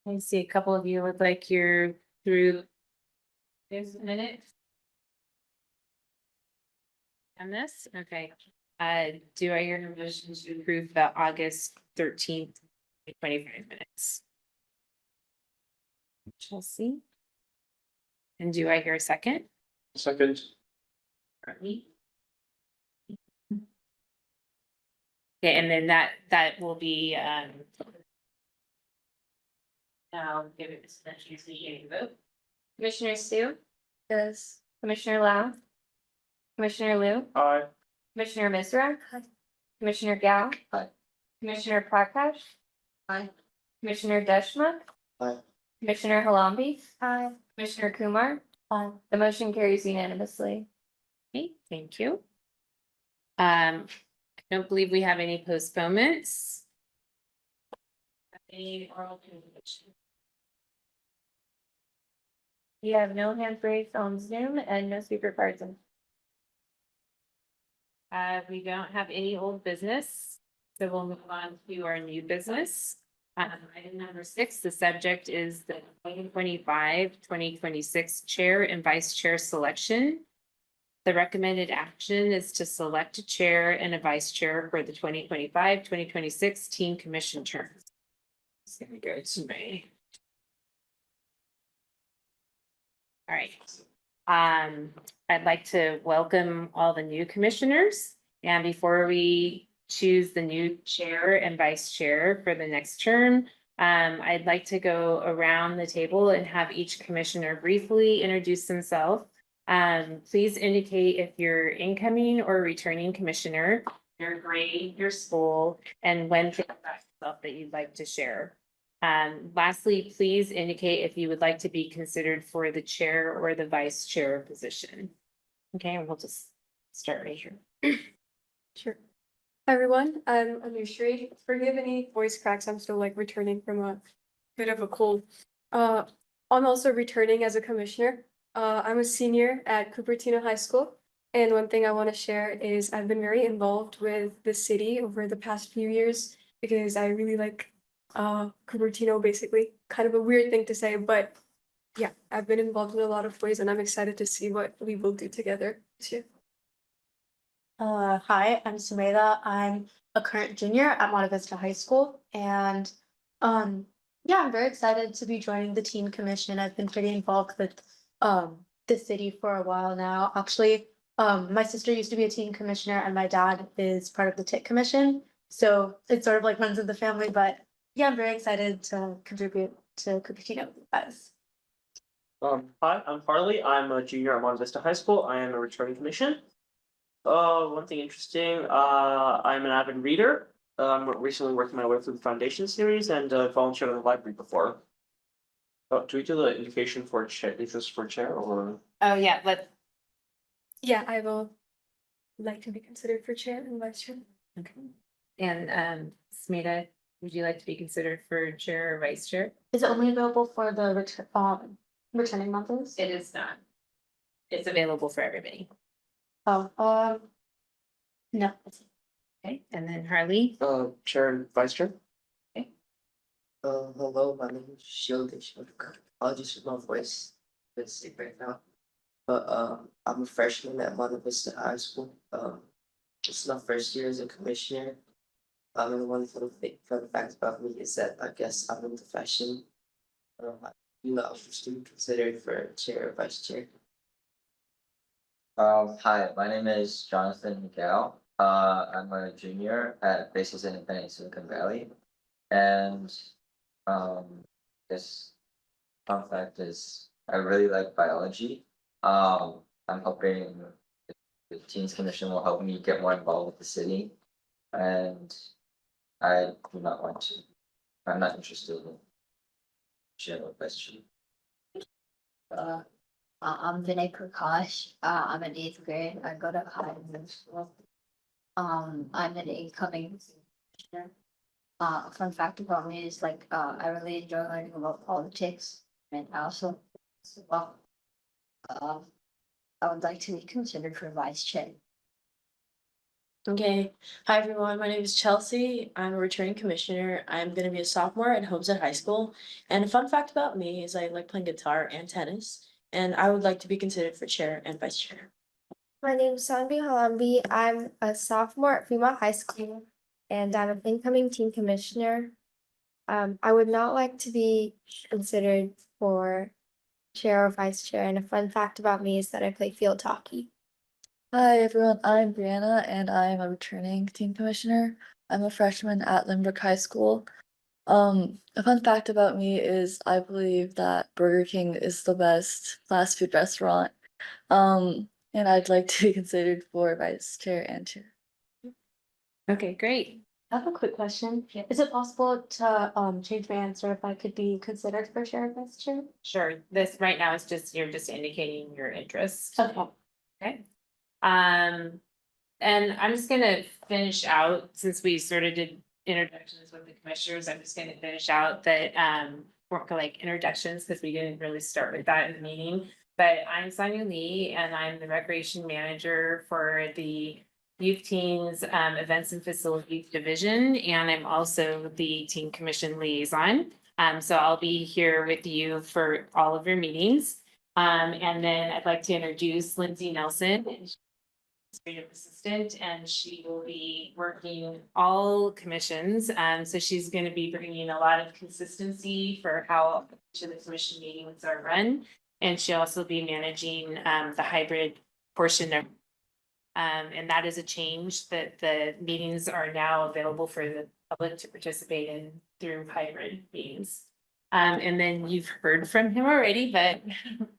I see a couple of you look like you're through. There's a minute. On this, okay. Do I hear a motion to approve the August 13th, 25 minutes? Chelsea? And do I hear a second? Second. Courtney? Okay, and then that will be, now give it a usually a vote. Commissioner Sue? Yes. Commissioner Lau? Commissioner Liu? Aye. Commissioner Mizra? Commissioner Gao? Aye. Commissioner Prakash? Aye. Commissioner Deschma? Aye. Commissioner Halambi? Aye. Commissioner Kumar? Aye. The motion carries unanimously. Okay, thank you. I don't believe we have any postponements. Any oral communication? We have no hands raised on Zoom and no speaker cards in. We don't have any old business, so we'll move on to our new business. Item number 6, the subject is the 2025-2026 chair and vice chair selection. The recommended action is to select a chair and a vice chair for the 2025-2026 team commission terms. It's gonna go to me. All right. I'd like to welcome all the new commissioners. And before we choose the new chair and vice chair for the next term, I'd like to go around the table and have each commissioner briefly introduce themselves. Please indicate if you're incoming or returning commissioner, your grade, your school, and when to yourself that you'd like to share. Lastly, please indicate if you would like to be considered for the chair or the vice chair position. Okay, and we'll just start right here. Sure. Hi, everyone. I'm Anushree. Forgive any voice cracks. I'm still like returning from a bit of a cold. I'm also returning as a commissioner. I'm a senior at Cupertino High School. And one thing I want to share is I've been very involved with the city over the past few years because I really like Cupertino, basically. Kind of a weird thing to say, but yeah, I've been involved in a lot of ways and I'm excited to see what we will do together this year. Hi, I'm Sumeda. I'm a current junior at Monte Vista High School and yeah, I'm very excited to be joining the teen commission. I've been pretty involved with the city for a while now. Actually, my sister used to be a teen commissioner and my dad is part of the TIC commission. So it sort of like runs in the family, but yeah, I'm very excited to contribute to Cupertino as. Hi, I'm Harley. I'm a junior at Monte Vista High School. I am a returning commission. One thing interesting, I'm an avid reader. I'm recently working my way through the foundation series and volunteered in the library before. Do we do the indication for chair, interest for chair or? Oh, yeah, Yeah, I will like to be considered for chair and vice chair. okay. And Smita, would you like to be considered for chair or vice chair? Is it only available for the returning members? It is not. It's available for everybody. Oh, no. Okay, and then Harley. Chair and vice chair? Hello, my name is Shildish. Apologies for my voice. Bit sick right now. But I'm a freshman at Monte Vista High School. This is my first year as a commissioner. And one fun fact about me is that I guess I'm into fashion. I do not to be considered for chair or vice chair. Hi, my name is Jonathan Miguel. I'm a junior at Basis Independent Silicon Valley. And, this fun fact is I really like biology. I'm hoping the Teens Commission will help me get more involved with the city. And I do not want to, I'm not interested in general question. I'm Vinay Prakash. I'm in eighth grade. I go to high middle school. I'm an incoming commissioner. Fun fact about me is like, I really enjoy learning about politics and also, well, I would like to be considered for vice chair. Okay, hi everyone, my name is Chelsea. I'm a returning commissioner. I'm gonna be a sophomore at Homestead High School. And a fun fact about me is I like playing guitar and tennis, and I would like to be considered for chair and vice chair. My name is Sanvi Halambi. I'm a sophomore at Fremont High School and I'm an incoming teen commissioner. I would not like to be considered for chair or vice chair. And a fun fact about me is that I play field hockey. Hi everyone, I'm Brianna and I'm a returning team commissioner. I'm a freshman at Lynbrook High School. A fun fact about me is I believe that Burger King is the best fast food restaurant. And I'd like to be considered for vice chair and chair. Okay, great. I have a quick question. Is it possible to change my answer if I could be considered for chair or vice chair? Sure. This right now is just, you're just indicating your interest. Okay. Okay. And I'm just gonna finish out, since we sort of did introductions with the commissioners, I'm just gonna finish out that, work like introductions, because we didn't really start with that in the meeting. But I'm Sonia Lee, and I'm the recreation manager for the Youth Teens, Events and Facilities Division, and I'm also the Teen Commission Liaison. So I'll be here with you for all of your meetings. And then I'd like to introduce Lindsay Nelson, administrative assistant, and she will be working all commissions. So she's going to be bringing a lot of consistency for how each of the commission meetings are run. And she'll also be managing the hybrid portion of. And that is a change that the meetings are now available for the public to participate in through hybrid meetings. And then you've heard from him already, but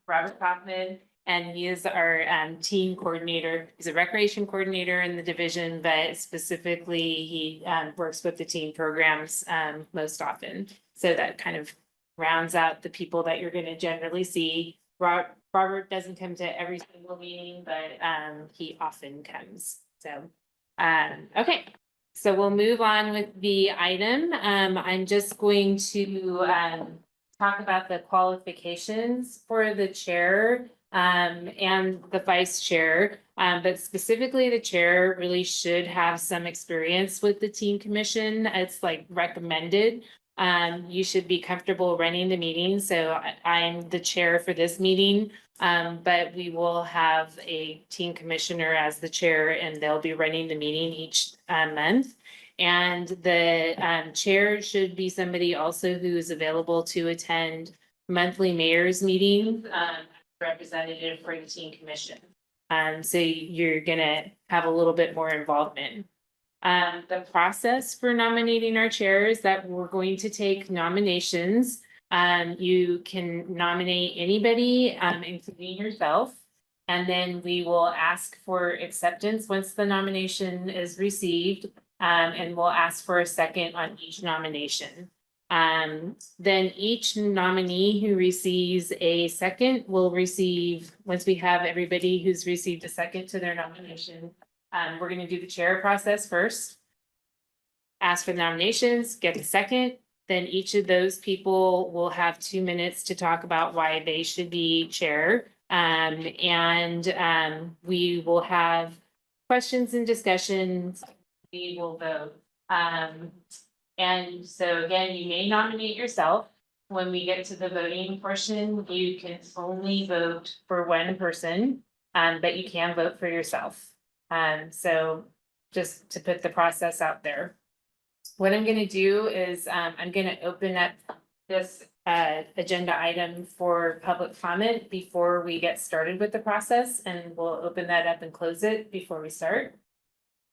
Robert Kaufman, and he is our team coordinator. He's a recreation coordinator in the division, but specifically he works with the team programs most often. So that kind of rounds out the people that you're going to generally see. Robert doesn't come to every single meeting, but he often comes. So, okay. So we'll move on with the item. I'm just going to talk about the qualifications for the chair and the vice chair. But specifically the chair really should have some experience with the teen commission. It's like recommended. You should be comfortable running the meeting. So I'm the chair for this meeting. But we will have a team commissioner as the chair, and they'll be running the meeting each month. And the chair should be somebody also who is available to attend monthly mayor's meetings, representative for the team commission. So you're gonna have a little bit more involvement. The process for nominating our chair is that we're going to take nominations. You can nominate anybody, including yourself. And then we will ask for acceptance once the nomination is received. And we'll ask for a second on each nomination. Then each nominee who receives a second will receive, once we have everybody who's received a second to their nomination, we're gonna do the chair process first. Ask for the nominations, get a second, then each of those people will have 2 minutes to talk about why they should be chair. We will have questions and discussions. We will vote. And so again, you may nominate yourself. When we get to the voting portion, you can only vote for one person, but you can vote for yourself. So just to put the process out there. What I'm gonna do is, I'm gonna open up this agenda item for public comment before we get started with the process, and we'll open that up and close it before we start.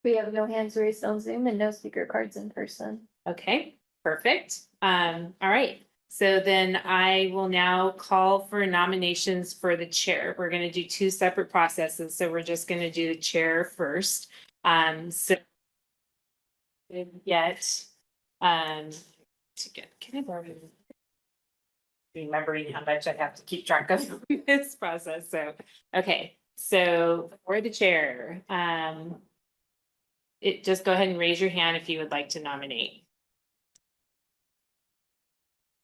We have no hands raised on Zoom and no speaker cards in person. Okay, perfect. All right. So then I will now call for nominations for the chair. We're gonna do two separate processes, so we're just gonna do the chair first. So yet, to get, can I borrow you? Remembering how much I have to keep track of this process, so, okay, so for the chair, just go ahead and raise your hand if you would like to nominate.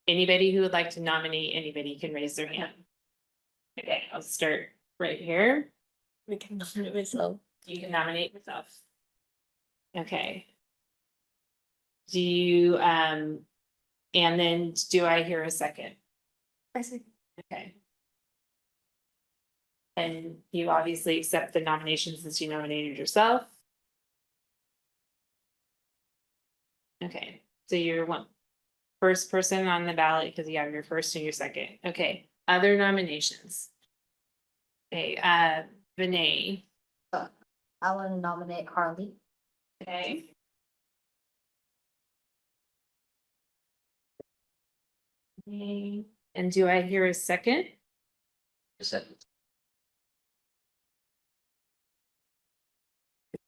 Anybody who would like to nominate anybody can raise their hand. Okay, I'll start right here. We can nominate myself. You can nominate yourself. Okay. Do you, and then do I hear a second? I see. Okay. And you obviously accept the nomination since you nominated yourself. Okay, so you're first person on the ballot because you have your first and your second. Okay, other nominations. Okay, Vinay. I want to nominate Harley. Okay. Okay, and do I hear a second? Second.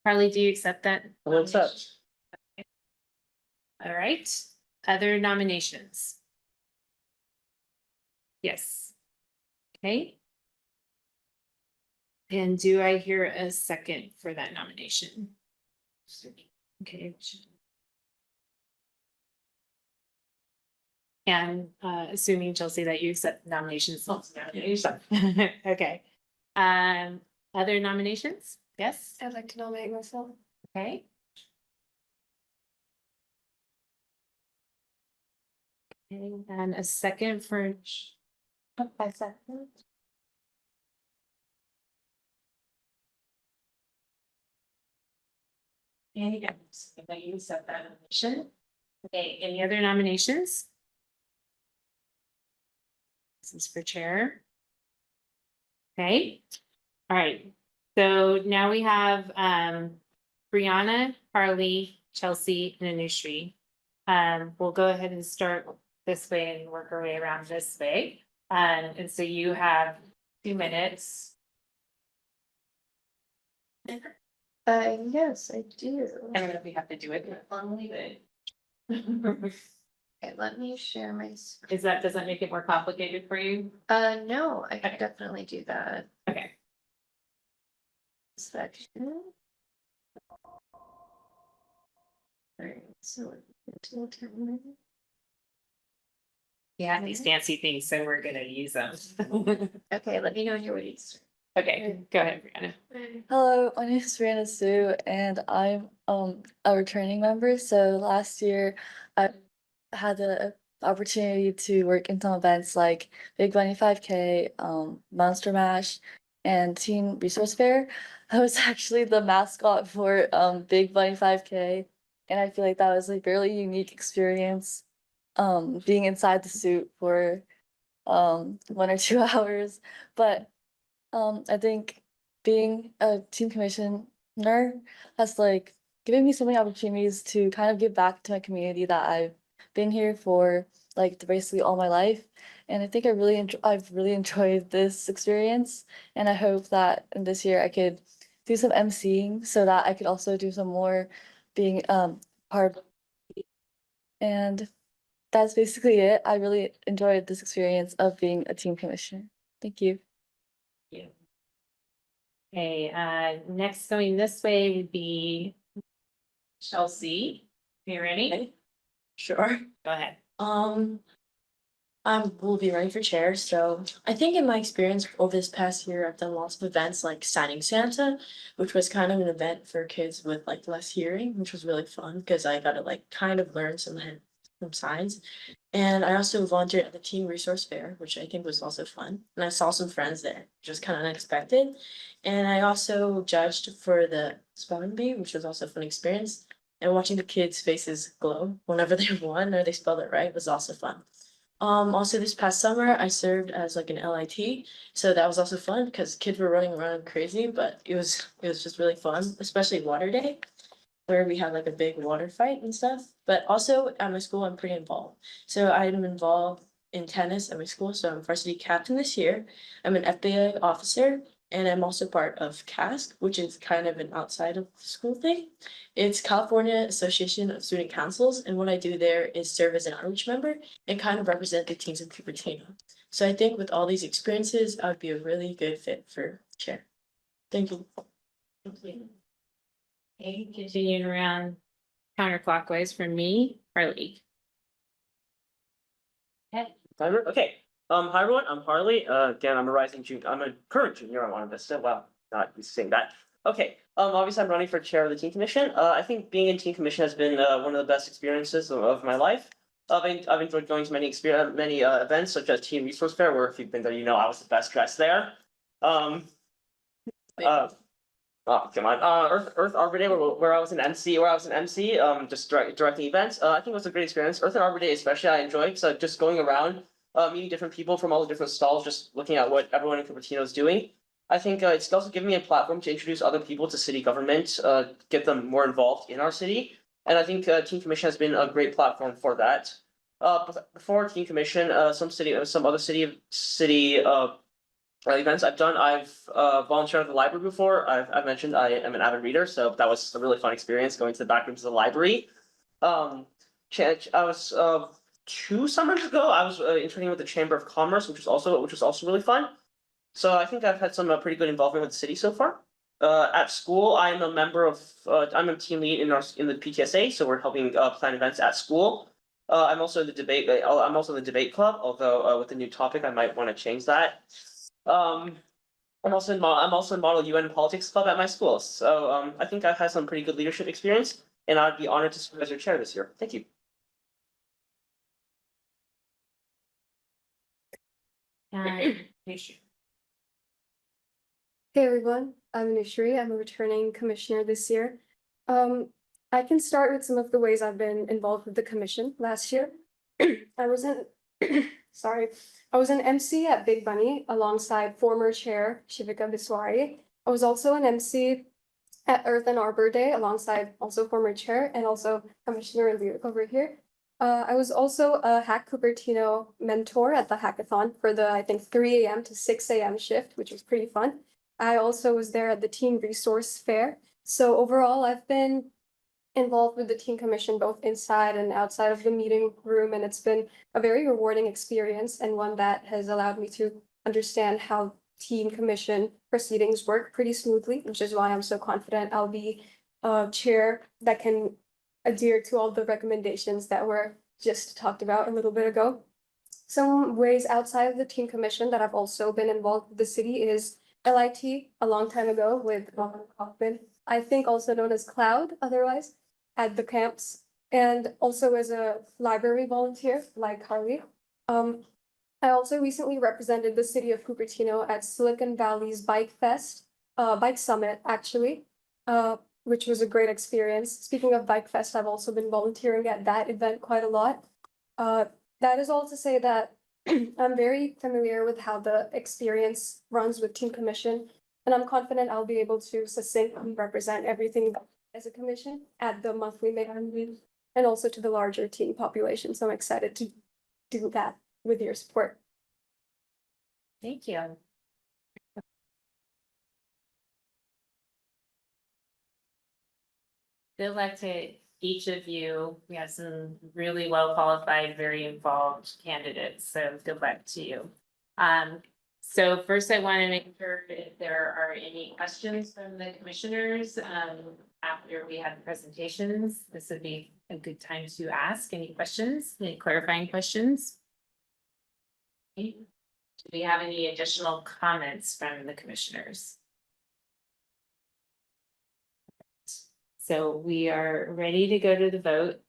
Harley, do you accept that? What's up? All right, other nominations? Yes. Okay. And do I hear a second for that nomination? Okay. And assuming Chelsea that you accept nominations. Okay. Other nominations? Yes, I'd like to nominate myself. okay. And a second for, I second. and yes, that you accept that nomination. Okay, any other nominations? This is for chair. Okay, all right, so now we have Brianna, Harley, Chelsea, and Anushri. We'll go ahead and start this way and work our way around this way. And so you have 2 minutes. Yes, I do. I don't know if we have to do it formally, but. Okay, let me share my. Does that make it more complicated for you? No, I Okay. can definitely do that. Okay. Section. Alright, so. Yeah, these fancy things, so we're gonna use them. Okay, let me know when you're ready. Okay, go ahead, Brianna. Hello, my name is Brianna Sue, and I'm a returning member. So last year, I had the opportunity to work in some events like Big Bunny 5K, Monster Mash, and Teen Resource Fair. I was actually the mascot for Big Bunny 5K, and I feel like that was a really unique experience. Being inside the suit for 1 or 2 hours, but I think being a team commissioner has like given me so many opportunities to kind of give back to my community that I've been here for like basically all my life. And I think I've really enjoyed this experience. And I hope that in this year I could do some emceeing so that I could also do some more being part. And that's basically it. I really enjoyed this experience of being a team commissioner. Thank you. Yeah. Okay, next going this way would be Chelsea. Are you ready? Sure. Go ahead. I will be running for chair, so I think in my experience over this past year, I've done lots of events like Signing Santa, which was kind of an event for kids with like less hearing, which was really fun because I got to like kind of learn some from science. And I also volunteered at the Teen Resource Fair, which I think was also fun. And I saw some friends there, which was kind of unexpected. And I also judged for the spelling bee, which was also a fun experience. And watching the kids' faces glow whenever they won or they spelled it right was also fun. Also this past summer, I served as like an LIT, so that was also fun because kids were running around crazy, but it was just really fun, especially water day, where we had like a big water fight and stuff. But also at my school, I'm pretty involved. So I'm involved in tennis at my school, so I'm varsity captain this year. I'm an FBA officer, and I'm also part of CASC, which is kind of an outside of school thing. It's California Association of Student Councils, and what I do there is serve as an outreach member and kind of represent the teens in Cupertino. So I think with all these experiences, I would be a really good fit for chair. Thank you. Okay, continuing around counterclockwise from me, Harley. Timer? Okay. Hi everyone, I'm Harley. Again, I'm a rising junior. I'm a current junior on Monte Vista. Well, not used to saying that. Okay. Obviously I'm running for chair of the teen commission. I think being in teen commission has been one of the best experiences of my life. I've enjoyed going to many events such as Teen Resource Fair, where if you've been there, you know I was the best dressed there. Oh, come on. Earth Arbor Day, where I was an MC, just directing events. I think it was a great experience. Earth and Arbor Day, especially, I enjoyed. So just going around, meeting different people from all the different stalls, just looking at what everyone in Cupertino is doing. I think it's also given me a platform to introduce other people to city government, get them more involved in our city. And I think Teen Commission has been a great platform for that. Before Teen Commission, some other city events I've done. I've volunteered at the library before. I've mentioned I am an avid reader, so that was a really fun experience going to the back rooms of the library. I was 2 summers ago. I was interning with the Chamber of Commerce, which was also really fun. So I think I've had some pretty good involvement with the city so far. At school, I'm a member of I'm a team lead in the PTSA, so we're helping plan events at school. I'm also in the debate. I'm also in the debate club, although with the new topic, I might want to change that. I'm also in Model UN Politics Club at my school, so I think I've had some pretty good leadership experience, and I'd be honored to serve as your chair this year. Thank you. Hey everyone, I'm Anushri. I'm a returning commissioner this year. I can start with some of the ways I've been involved with the commission last year. I was an I was an MC at Big Bunny alongside former chair Shivika Biswari. I was also an MC at Earth and Arbor Day alongside also former chair and also Commissioner Lyric over here. I was also a Hack Cupertino mentor at the hackathon for the, I think, 3 a.m. to 6 a.m. shift, which was pretty fun. I also was there at the Teen Resource Fair. So overall, I've been involved with the Teen Commission both inside and outside of the meeting room, and it's been a very rewarding experience and one that has allowed me to understand how Teen Commission proceedings work pretty smoothly, which is why I'm so confident I'll be a chair that can adhere to all the recommendations that were just talked about a little bit ago. Some ways outside of the Teen Commission that I've also been involved with the city is LIT a long time ago with Robin Kaufman, I think also known as Cloud otherwise, at the camps, and also as a library volunteer like Harley. I also recently represented the city of Cupertino at Silicon Valley's Bike Fest, Bike Summit actually, which was a great experience. Speaking of Bike Fest, I've also been volunteering at that event quite a lot. That is all to say that I'm very familiar with how the experience runs with Teen Commission, and I'm confident I'll be able to succinctly represent everything as a commission at the monthly meeting and also to the larger teen population. So I'm excited to do that with your support. Thank you. Good luck to each of you. We have some really well qualified, very involved candidates, so good luck to you. So first I want to make sure if there are any questions from the commissioners, after we have the presentations, this would be a good time to ask any questions, any clarifying questions. Okay. Do we have any additional comments from the commissioners? So we are ready to go to the vote.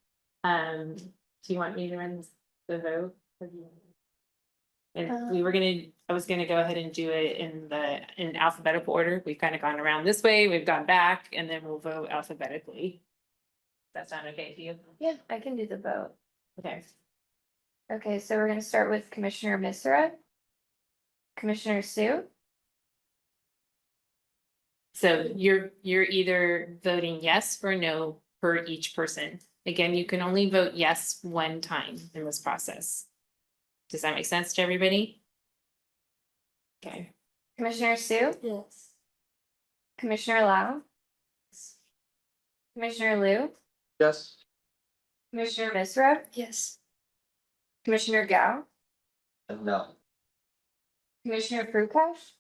Do you want me to run the vote? Or do you- And we were I was gonna go ahead and do it in alphabetical order. We've kind of gone around this way, we've gone back, and then we'll vote alphabetically. Does that sound okay to you? Yeah, I can do the vote. Okay. Okay, so we're gonna start with Commissioner Misra. Commissioner Sue, So you're either voting yes or no per each person. Again, you can only vote yes one time in this process. Does that make sense to everybody? Okay. Commissioner Sue, Yes. Commissioner Lau, Commissioner Liu, Yes. Commissioner Misra, Yes. Commissioner Gao, No, Commissioner Frukash,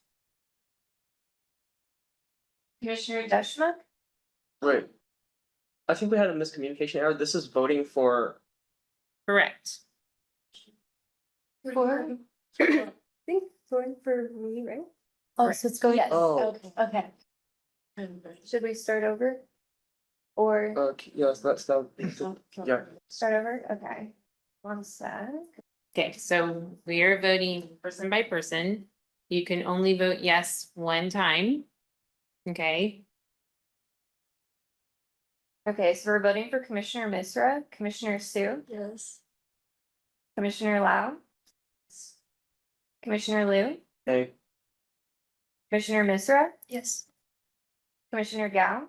Commissioner Deschma. Right. I think we had a miscommunication error. This is voting for. Correct. For, I think going for me, right? Oh, so it's going, Yes. Oh. okay. should we start over? Or Okay, yes, that's that. Yeah. start over? Okay. One sec. Okay, so we are voting person by person. You can only vote yes one time. Okay, Okay, so we're voting for Commissioner Misra, Commissioner Sue, Yes. Commissioner Lau, Commissioner Liu, Hey. Commissioner Misra, Yes. Commissioner Gao,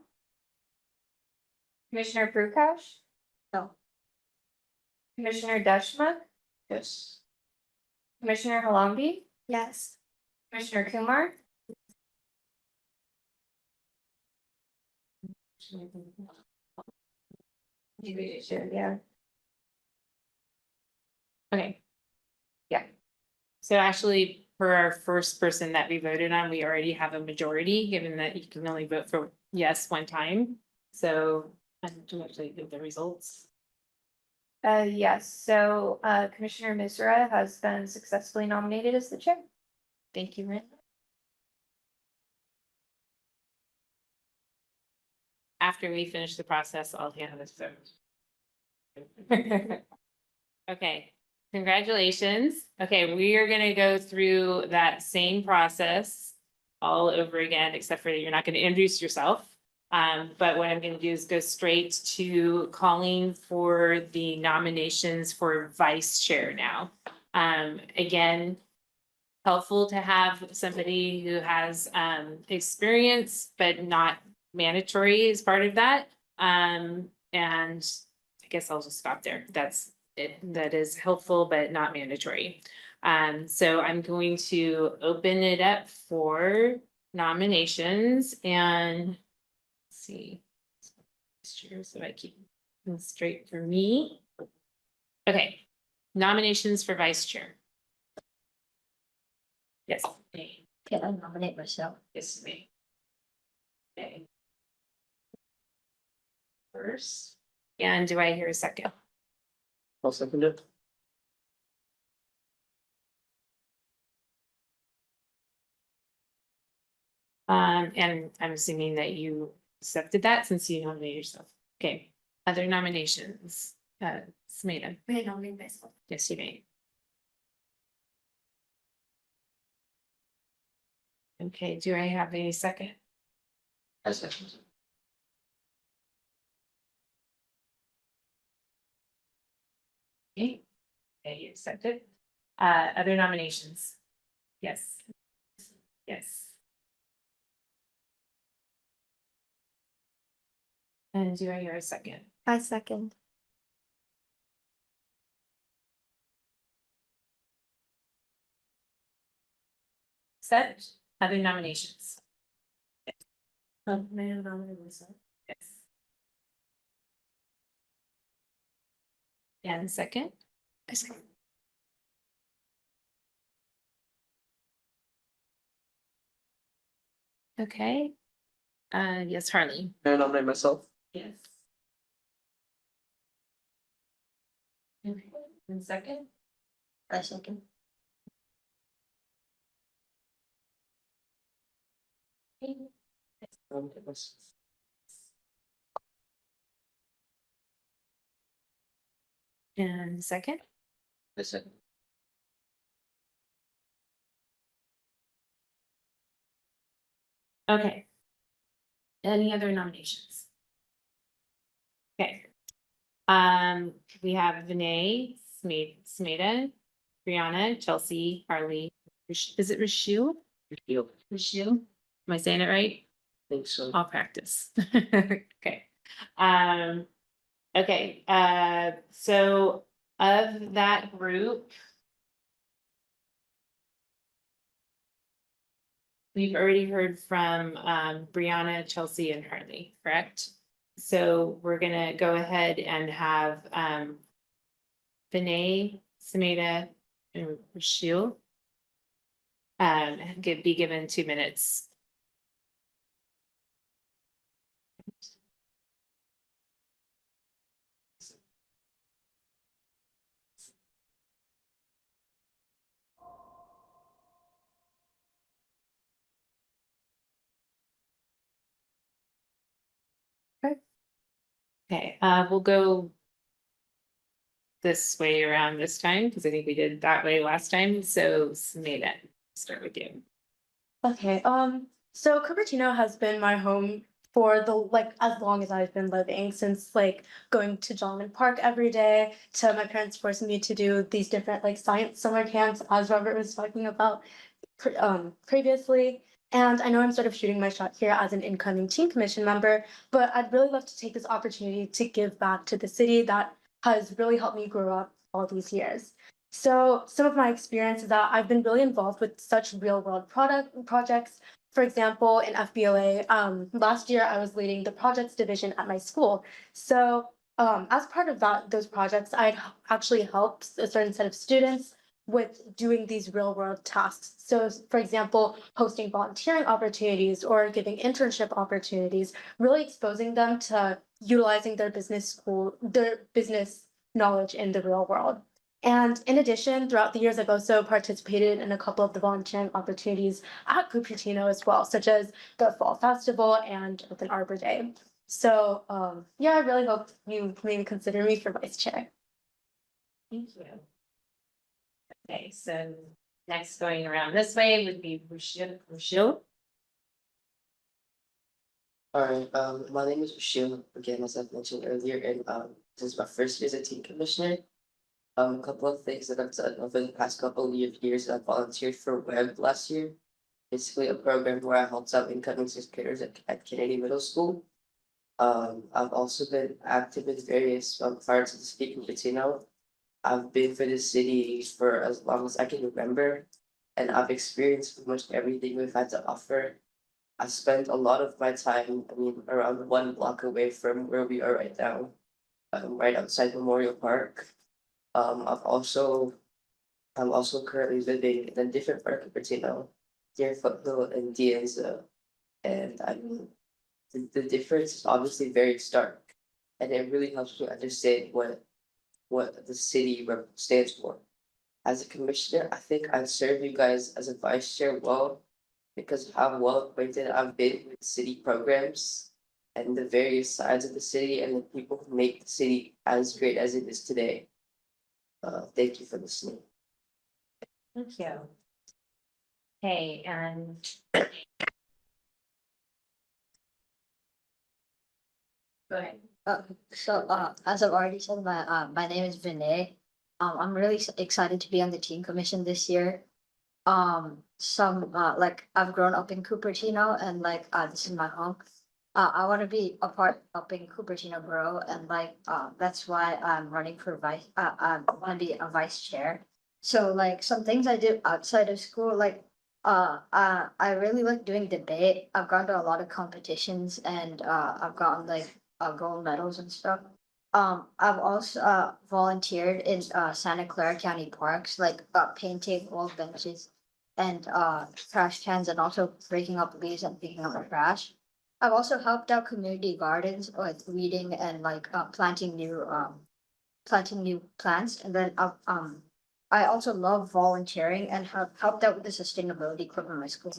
Commissioner Frukash. No. Commissioner Deschma, Yes. Commissioner Halambi, Yes. Commissioner Kumar, yeah. okay. Yeah. So actually, for our first person that we voted on, we already have a majority, given that you can only vote for yes one time. So I have to actually give the results. Yes, so Commissioner Misra has been successfully nominated as the chair. Thank you, Ren. After we finish the process, I'll hand this vote. Okay, congratulations. Okay, we are gonna go through that same process all over again, except for you're not gonna introduce yourself. But what I'm gonna do is go straight to calling for the nominations for vice chair now. Again, helpful to have somebody who has experience, but not mandatory as part of that. And I guess I'll just stop there. That's it. That is helpful, but not mandatory. So I'm going to open it up for nominations and let's see. So I keep them straight for me. Okay, nominations for vice chair. Yes, me. Can I nominate myself? Yes, me. Okay. First, and do I hear a second? I'll second it. And I'm assuming that you accepted that since you nominated yourself. Okay, other nominations, Smeda, May I nominate myself? yes, you may. Okay, do I have a second? I second. Okay, okay, you accepted. Other nominations? Yes. Yes. And do I hear a second? I second. Set, other nominations? May I nominate myself? Yes. And second? I second. Okay. Yes, Harley. May I nominate myself? Yes. Okay, and second? I second. And second, Listen, okay. Any other nominations? Okay. We have Vinay, Smeda, Brianna, Chelsea, Harley, is it Rashu? Feel, Rashu? Am I saying it right? think so. I'll practice. Okay. Okay, so of that group. We've already heard from Brianna, Chelsea, and Harley, correct? So we're gonna go ahead and have Vinay, Sameda, and Rashil be given 2 minutes. Okay, we'll go this way around this time, because I think we did that way last time, so Sameda, start with you. Okay, so Cupertino has been my home for the like as long as I've been living, since like going to John Park every day to my parents forcing me to do these different like science summer camps, as Robert was talking about previously. And I know I'm sort of shooting my shot here as an incoming teen commission member, but I'd really love to take this opportunity to give back to the city that has really helped me grow up all these years. So some of my experience is that I've been really involved with such real world projects. For example, in FBOA, last year I was leading the projects division at my school. So as part of those projects, I'd actually helped a certain set of students with doing these real world tasks. So for example, hosting volunteering opportunities or giving internship opportunities, really exposing them to utilizing their business knowledge in the real world. And in addition, throughout the years, I've also participated in a couple of the volunteering opportunities at Cupertino as well, such as the Fall Festival and Open Arbor Day. So yeah, I really hope you maybe consider me for vice chair. Thank you. Okay, so next going around this way would be Rashil. Alright, my name is Bashir, again, as I've mentioned earlier, and this is my first year as a team commissioner. A couple of things that I've done over the past couple of years, I volunteered for WEB last year. Basically a program where I helped out incoming sixth graders at Kennedy Middle School. I've also been active in various parts of the city of Cupertino. I've been for the city for as long as I can remember, and I've experienced pretty much everything we've had to offer. I spent a lot of my time, around 1 block away from where we are right now, right outside Memorial Park. I'm also currently living in a different part of Cupertino, near Foothill and Dianza. And I mean, the difference is obviously very stark. And it really helps me understand what the city stands for. As a commissioner, I think I'd serve you guys as a vice chair well, because of how well acquainted I've been with city programs and the various sides of the city and the people who make the city as great as it is today. Thank you for listening. Thank you. Okay, and go ahead. As I've already said, my name is Vinay. I'm really excited to be on the team commission this year. Like I've grown up in Cupertino and like this is my home. I want to be a part up in Cupertino Borough and like that's why I'm running for vice. I want to be a vice chair. So like some things I do outside of school, like I really like doing debate. I've gone to a lot of competitions and I've gotten like gold medals and stuff. I've also volunteered in Santa Clara County parks, like painting old benches and trash cans, and also breaking up leaves and picking up the trash. I've also helped out community gardens, like weeding and like planting new plants, and then I also love volunteering and have helped out with the sustainability club in my school.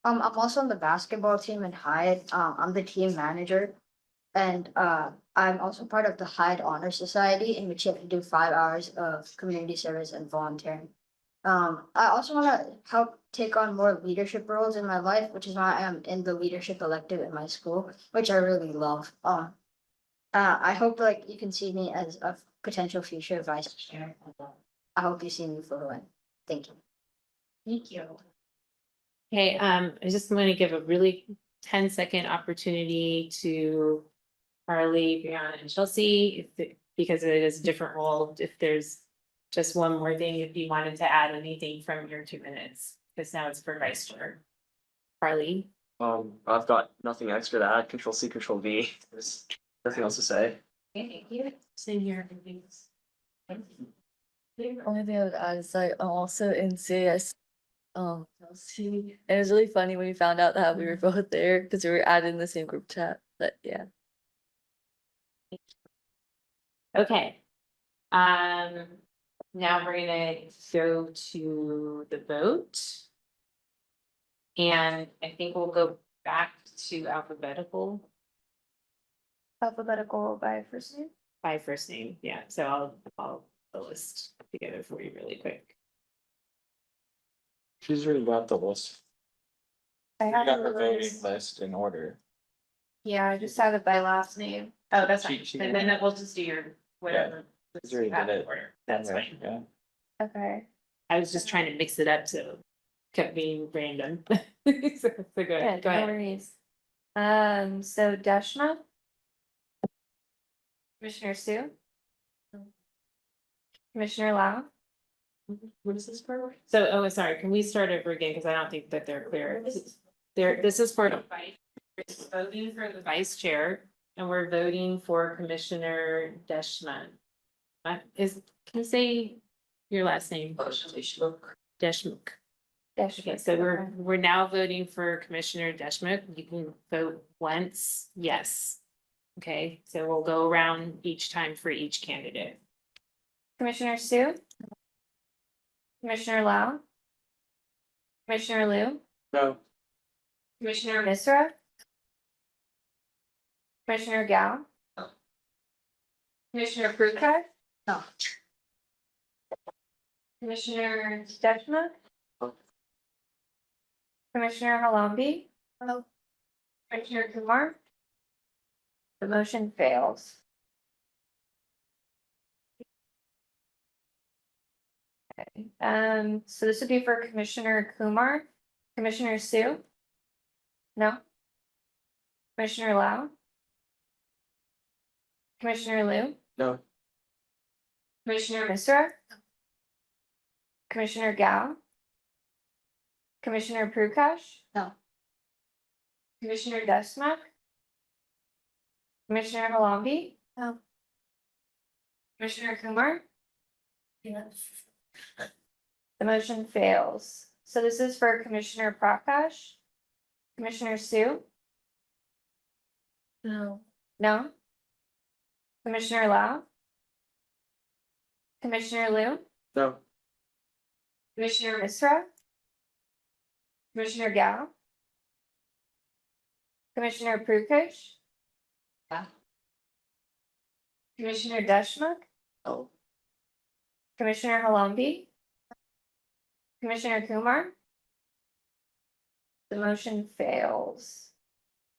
I'm also on the basketball team in Hyatt. I'm the team manager, and I'm also part of the Hyde Honor Society, in which you have to do 5 hours of community service and volunteering. I also want to help take on more leadership roles in my life, which is why I am in the leadership elective in my school, which I really love. I hope like you can see me as a potential future vice chair. I hope you see me for the win. Thank you. Thank you. Okay, I just want to give a really 10-second opportunity to Carly, Brianna, and Chelsea, because it is a different role, if there's just one more thing, if you wanted to add anything from your 2 minutes, because now it's for vice chair. Carly, I've got nothing extra to add. Control C, Control V. There's nothing else to say. thank you. Same here. The only thing I would add is like I'm also in CAS. Chelsea. And it was really funny when we found out that we were both there because we were added in the same group chat. But yeah. Okay. Now we're gonna go to the vote. And I think we'll go back to alphabetical Alphabetical by first name. by first name. Yeah, so I'll the list together for you really quick. She's already got the list. I You have got it the voting reversed. list in order. Yeah, I just have it by last name. Oh, that's She- fine. she And can- then we'll just do your whatever. She's already you have did in it. order. That's Okay, fine. yeah. Okay. I was just trying to mix it up, so kept being random. So go Yeah, ahead, go no ahead. worries. So Dashma. Commissioner Sue. Commissioner Lau. What is this for? So, oh, sorry, can we start over again? Because I don't think that they're clear. This is for the vice, it's voting for the vice chair, and we're voting for Commissioner Deschman. Can you say your last name? Deschmuk. Okay, so we're now voting for Commissioner Deschmuk. You can vote once, yes. Okay, so we'll go around each time for each candidate. Commissioner Sue. Commissioner Lau. Commissioner Liu. No. Commissioner Misra. Commissioner Gao. No. Commissioner Prukai. No. Commissioner Deschma. No. Commissioner Halambi. No. Commissioner Kumar. The motion fails. Okay, so this would be for Commissioner Kumar. Commissioner Sue? No? Commissioner Lau? Commissioner Liu? No. Commissioner Misra? Commissioner Gao? Commissioner Prakash? No. Commissioner Desma? Commissioner Halambi? No. Commissioner Kumar? Yes. The motion fails. So this is for Commissioner Prakash? Commissioner Sue? No. No? Commissioner Lau? Commissioner Liu? No. Commissioner Misra? Commissioner Gao? Commissioner Prakash? Yeah. Commissioner Deshmukh? No. Commissioner Halambi? Commissioner Kumar? The motion fails.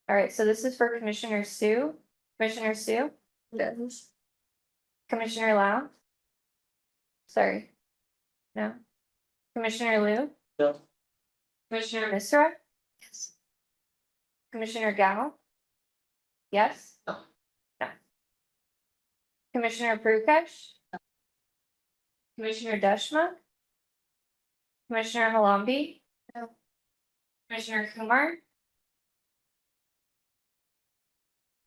All right, so this is for Commissioner Sue. Commissioner Sue? Yes. Commissioner Lau? Sorry. No. Commissioner Liu? No. Commissioner Misra? Yes. Commissioner Gao? Yes? No. No. Commissioner Prakash? Commissioner Deshmukh? Commissioner Halambi? No. Commissioner Kumar?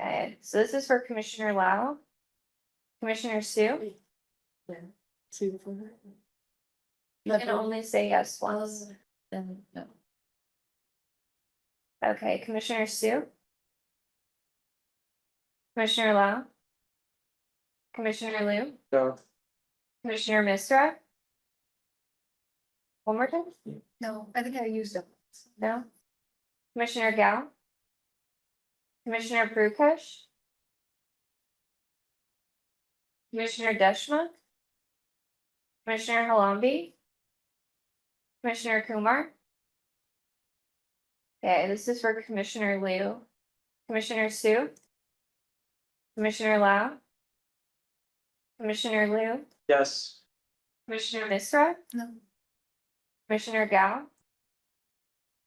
Okay, so this is for Commissioner Lau. Commissioner Sue? Two before that. You can only say yes once. Then no. Okay, Commissioner Sue? Commissioner Lau? Commissioner Liu? No. Commissioner Misra? One more time? No, I think I used them. No? Commissioner Gao? Commissioner Prakash? Commissioner Deschma. Commissioner Halambi. Commissioner Kumar. Okay, this is for Commissioner Liu. Commissioner Sue. Commissioner Lau. Commissioner Liu. Yes. Commissioner Misra. No. Commissioner Gao.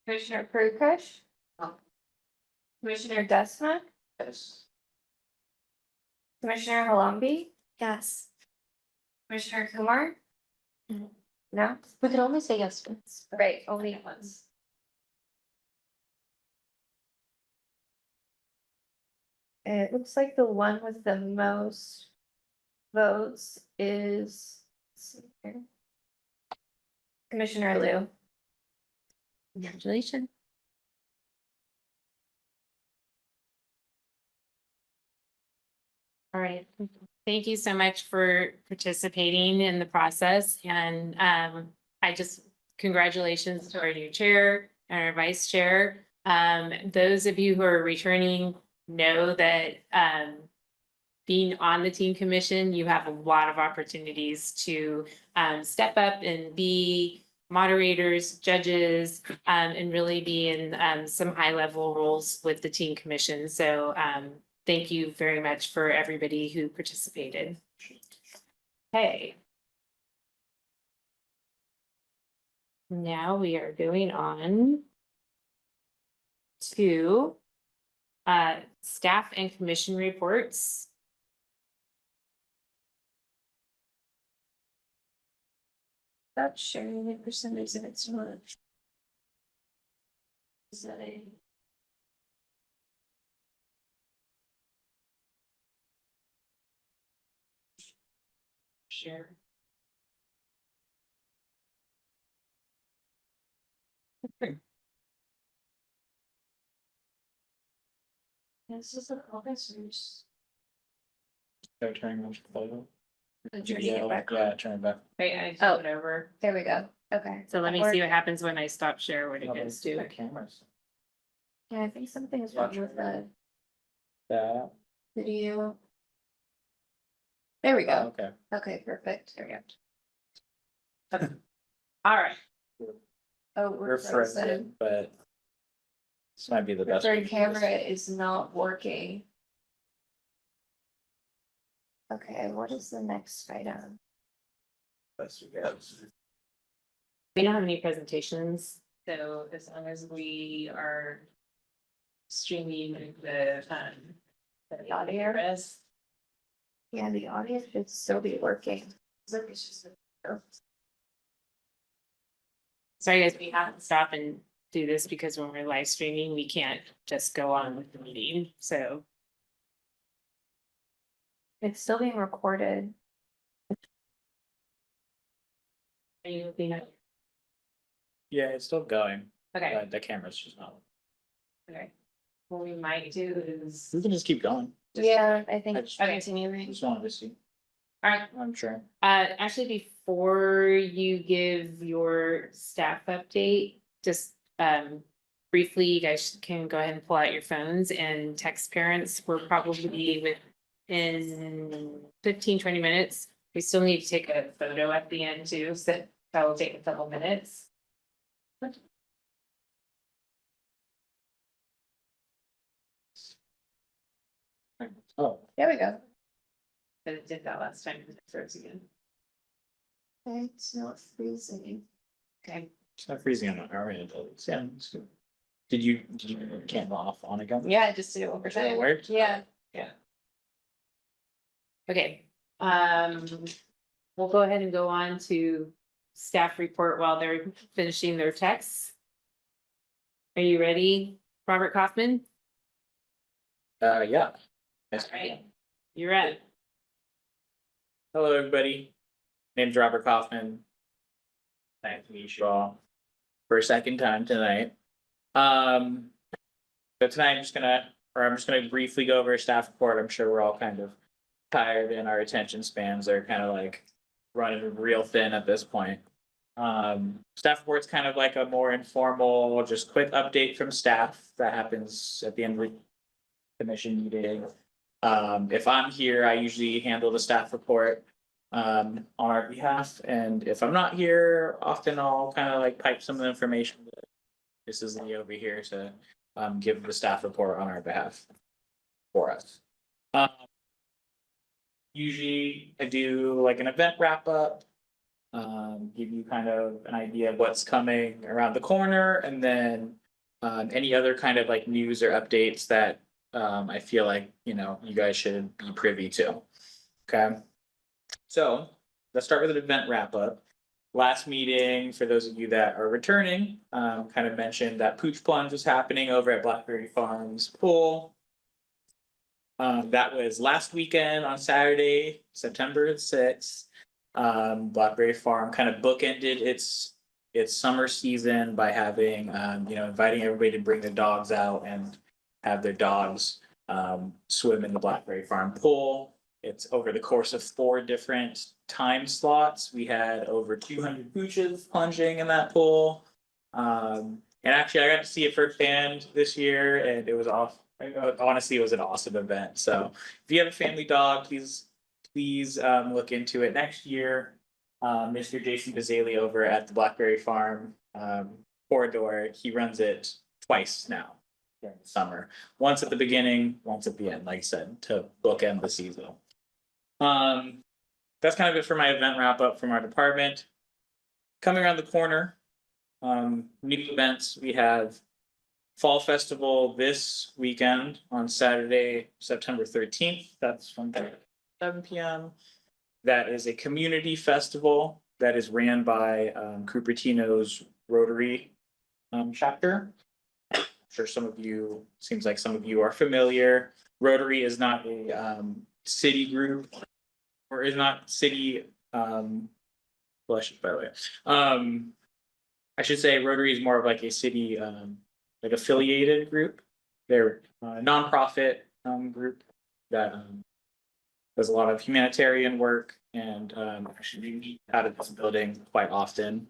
Commissioner Prukush. No. Commissioner Desma. Yes. Commissioner Halambi. Yes. Commissioner Kumar. No. No? We could only say yes once. Right, only once. It looks like the one with the most votes is, let's see here. Commissioner Liu. Congratulations. All right. Thank you so much for participating in the process and I just congratulations to our new chair and our vice chair. Those of you who are returning know that being on the teen commission, you have a lot of opportunities to step up and be moderators, judges, and really be in some high level roles with the teen commission. So thank you very much for everybody who participated. Okay. Now we are going on to staff and commission reports. Stop sharing it for some reason, it's not. Is that a? Share. This is a officers. So turn off the photo. Turning it back on. Yeah, turn it back. Wait, I Oh. took it over. There we go, okay. So let me Or- see what happens when I stop share, what it goes to. Cameras. Yeah, I think something is wrong with the That, video. There we go, okay. okay, perfect, there we go. All right. Oh, We're we're frozen. frozen, but this might be the The best. way third to do camera this. is not working. Okay, what is the next item? Best we got. We don't have any presentations, so as long as we are streaming the audio? rest. Yeah, the audience should still be working. Sorry, guys, we have to stop and do this because when we're live streaming, we can't just go on with the meeting, so. It's still being recorded. Are you looking at? Yeah, it's still going, Okay, but the camera's just not. okay. What we might do is. We can just keep going. Yeah, I I think just, continuing. just wanted to see. All right, I'm sure. actually, before you give your staff update, just briefly, you guys can go ahead and pull out your phones and text parents. We're probably within 15-20 minutes. We still need to take a photo at the end too, so that will take a couple minutes. Oh, There we go. But it did that last time, it froze again. Okay, it's not freezing. Okay, it's not freezing on our end. Yeah, it's good. Did you camera off on again? Yeah, just do it over It time. worked? Yeah. okay. We'll go ahead and go on to staff report while they're finishing their texts. Are you ready, Robert Kaufman? Yeah. Yes. Right. You're at. Hello, everybody. Name's Robert Kaufman. Nice to meet you all for a second time tonight. So tonight I'm just gonna briefly go over a staff report. I'm sure we're all kind of tired and our attention spans are kind of like running real thin at this point. Staff report's kind of like a more informal, just quick update from staff that happens at the end of the commission meeting. If I'm here, I usually handle the staff report on our behalf, and if I'm not here, often I'll kind of like pipe some of the information. This is Lee over here to give the staff report on our behalf for us. Usually I do like an event wrap up, give you kind of an idea of what's coming around the corner, and then any other kind of like news or updates that I feel like, you know, you guys should be privy to. Okay. So let's start with an event wrap up. Last meeting, for those of you that are returning, kind of mentioned that Pooch Plunge was happening over at Blackberry Farms Pool. That was last weekend on Saturday, September 6th. Blackberry Farm kind of bookended its summer season by having, you know, inviting everybody to bring their dogs out and have their dogs swim in the Blackberry Farm pool. It's over the course of 4 different time slots. We had over 200 pooches plunging in that pool. And actually, I got to see it firsthand this year, and it was off. Honestly, it was an awesome event. So if you have a family dog, please look into it next year. Mr. Jason Bazali over at the Blackberry Farm corridor, he runs it twice now during the summer. Once at the beginning, once at the end, like I said, to bookend the season. That's kind of it for my event wrap up from our department. Coming around the corner, new events, we have Fall Festival this weekend on Saturday, September 13th. That's from 7 p.m. That is a community festival that is ran by Cupertino's Rotary chapter. I'm sure seems like some of you are familiar. Rotary is not a city group, or is not city, bless you, by the way. I should say Rotary is more of like a city, like affiliated group. They're a nonprofit group that does a lot of humanitarian work, and actually we meet out of this building quite often.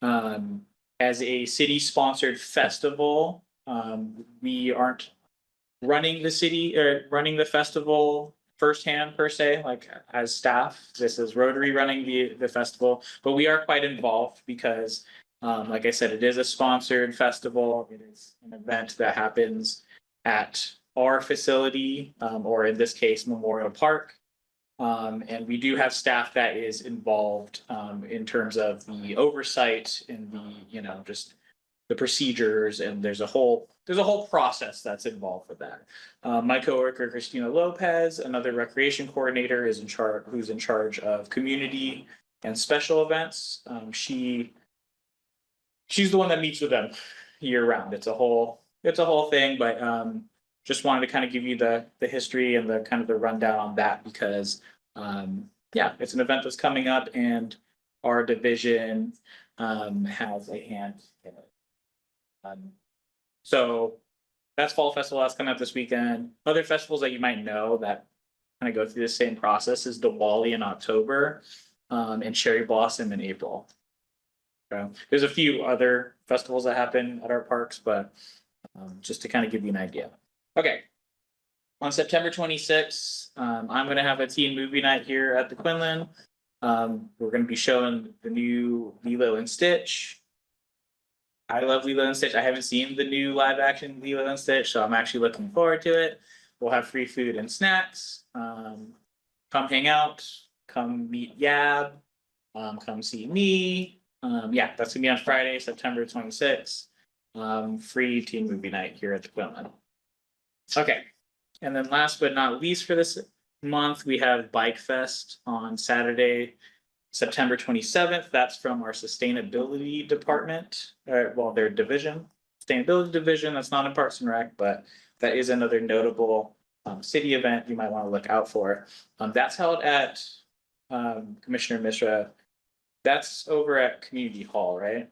As a city-sponsored festival, we aren't running the festival firsthand per se, like as staff. This is Rotary running the festival, but we are quite involved because like I said, it is a sponsored festival. It is an event that happens at our facility, or in this case, Memorial Park. And we do have staff that is involved in terms of the oversight and the, you know, just the procedures, and there's a whole process that's involved with that. My coworker Christina Lopez, another recreation coordinator, who's in charge of community and special events. She's the one that meets with them year round. It's a whole thing, but just wanted to kind of give you the history and the kind of the rundown on that, because yeah, it's an event that's coming up, and our division has a hand in it. So that's Fall Festival that's coming up this weekend. Other festivals that you might know that kind of go through the same process is Diwali in October, and Cherry Blossom in April. So there's a few other festivals that happen at our parks, but just to kind of give you an idea. Okay. On September 26th, I'm going to have a teen movie night here at the Quinlan. We're going to be showing the new Lilo and Stitch. I love Lilo and Stitch. I haven't seen the new live action Lilo and Stitch, so I'm actually looking forward to it. We'll have free food and snacks. Come hang out. Come meet Yab. Come see me. Yeah, that's gonna be on Friday, September 26th. Free teen movie night here at the Quinlan. Okay, and then last but not least for this month, we have Bike Fest on Saturday, September 27th. That's from our sustainability department, well, their division, sustainability division. That's not in Parks and Rec, but that is another notable city event you might want to look out for. That's held at Commissioner Mishra. That's over at Community Hall, right?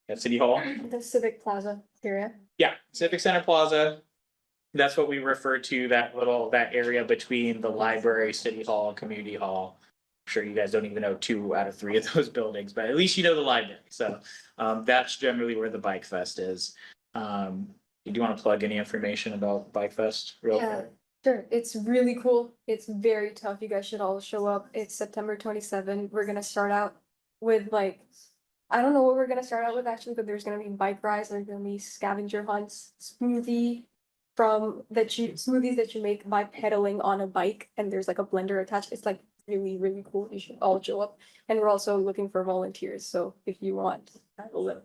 At City Hall? The Civic Plaza area. Yeah, Civic Center Plaza. That's what we refer to, that area between the library, City Hall, Community Hall. I'm sure you guys don't even know 2 out of 3 of those buildings, but at least you know the library. So that's generally where the Bike Fest is. You do want to plug any information about Bike Fest real quick? Sure, it's really cool. It's very tough. You guys should all show up. It's September 27. We're gonna start out with like, I don't know what we're gonna start out with actually, but there's gonna be bike rides, there's gonna be scavenger hunts, smoothies that you make by pedaling on a bike, and there's like a blender attached. It's like really, really cool. You should all show up. And we're also looking for volunteers, so if you want, I will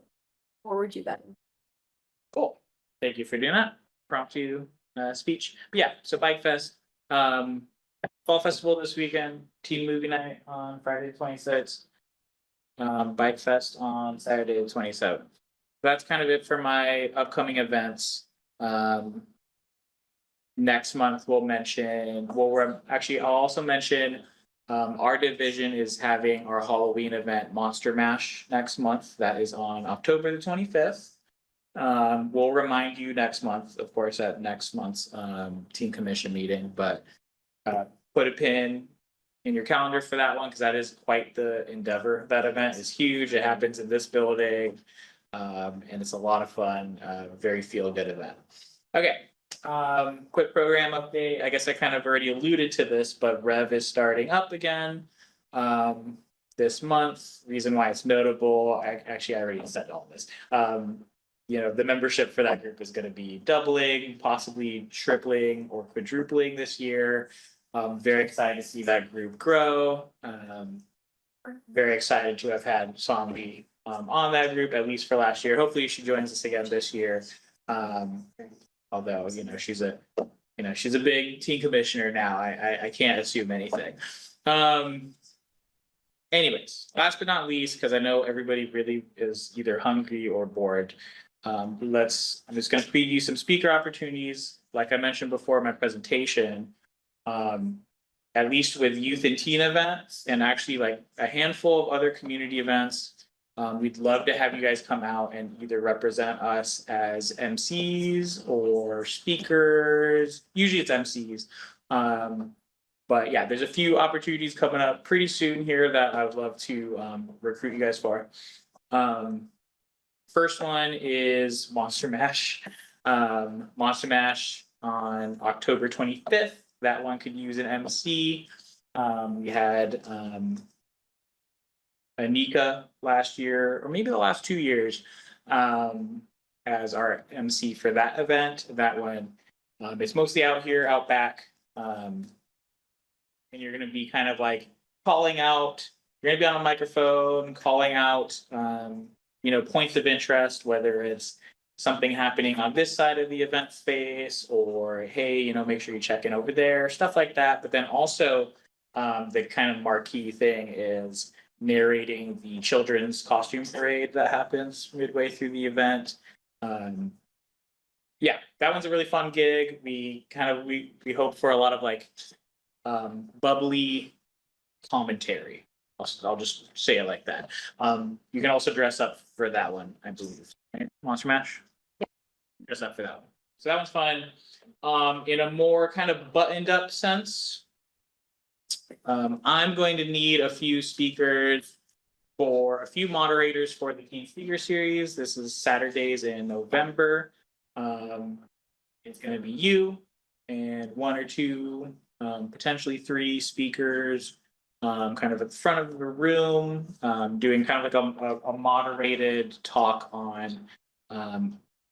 forward you that. Cool. Thank you for doing that. Promptu speech. But yeah, so Bike Fest, Fall Festival this weekend, Teen Movie Night on Friday the 26th. Bike Fest on Saturday the 27th. That's kind of it for my upcoming events. Next month we'll mention, I'll also mention our division is having our Halloween event Monster Mash next month. That is on October the 25th. We'll remind you next month, of course, at next month's team commission meeting, but put a pin in your calendar for that one, because that is quite the endeavor. That event is huge. It happens in this building. And it's a lot of fun, very feel-good event. Okay, quick program update. I guess I kind of already alluded to this, but Rev is starting up again this month. Reason why it's notable, I already said all this. You know, the membership for that group is going to be doubling, possibly tripling or quadrupling this year. Very excited to see that group grow. Very excited to have had Sombi on that group, at least for last year. Hopefully she joins us again this year. Although, you know, she's a big team commissioner now. I can't assume anything. Anyways, last but not least, because I know everybody really is either hungry or bored. I'm just going to preview some speaker opportunities. Like I mentioned before in my presentation, at least with youth and teen events, and actually like a handful of other community events, we'd love to have you guys come out and either represent us as MCs or speakers. Usually it's MCs. But yeah, there's a few opportunities coming up pretty soon here that I would love to recruit you guys for. First one is Monster Mash. Monster Mash on October 25th. That one could use an MC. We had Anika last year, or maybe the last 2 years, as our MC for that event. That one, it's mostly out here, out back. And you're going to be kind of like calling out, you're going to be on a microphone, calling out, you know, points of interest, whether it's something happening on this side of the event space, or hey, you know, make sure you check in over there, stuff like that. But then also, the kind of marquee thing is narrating the children's costume parade that happens midway through the event. Yeah, that one's a really fun gig. We hope for a lot of like bubbly commentary. I'll just say it like that. You can also dress up for that one, I believe. Right? Monster Mash? Yeah. Dress up for that one. So that one's fun. In a more kind of buttoned up sense, I'm going to need a few speakers for a few moderators for the Teen Speaker Series. This is Saturdays in November. It's going to be you and one or two, potentially three speakers, kind of at the front of the room, doing kind of like a moderated talk on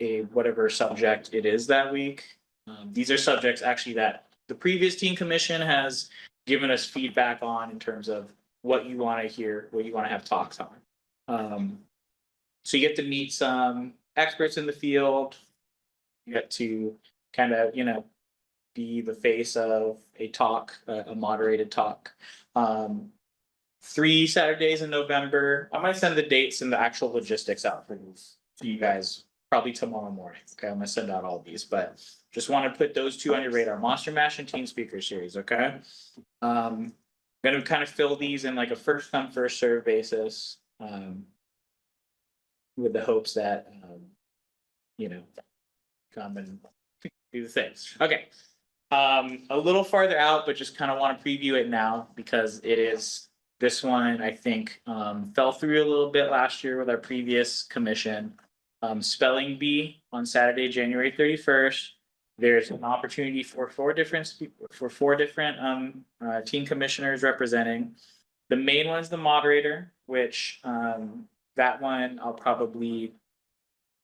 a whatever subject it is that week. These are subjects actually that the previous team commission has given us feedback on in terms of what you want to hear, what you want to have talks on. So you get to meet some experts in the field. You get to kind of, you know, be the face of a talk, a moderated talk. 3 Saturdays in November. I might send the dates and the actual logistics out for you guys probably tomorrow morning. Okay, I'm gonna send out all of these, but just want to put those two on your radar: Monster Mash and Teen Speaker Series. Okay, gonna kind of fill these in like a first come first serve basis, with the hopes that you know, come and do the things. Okay. A little farther out, but just kind of want to preview it now because it is this one, I think, fell through a little bit last year with our previous commission. Spelling Bee on Saturday, January 31st. there's an opportunity for four different team commissioners representing. The main one's the moderator, which that one I'll probably,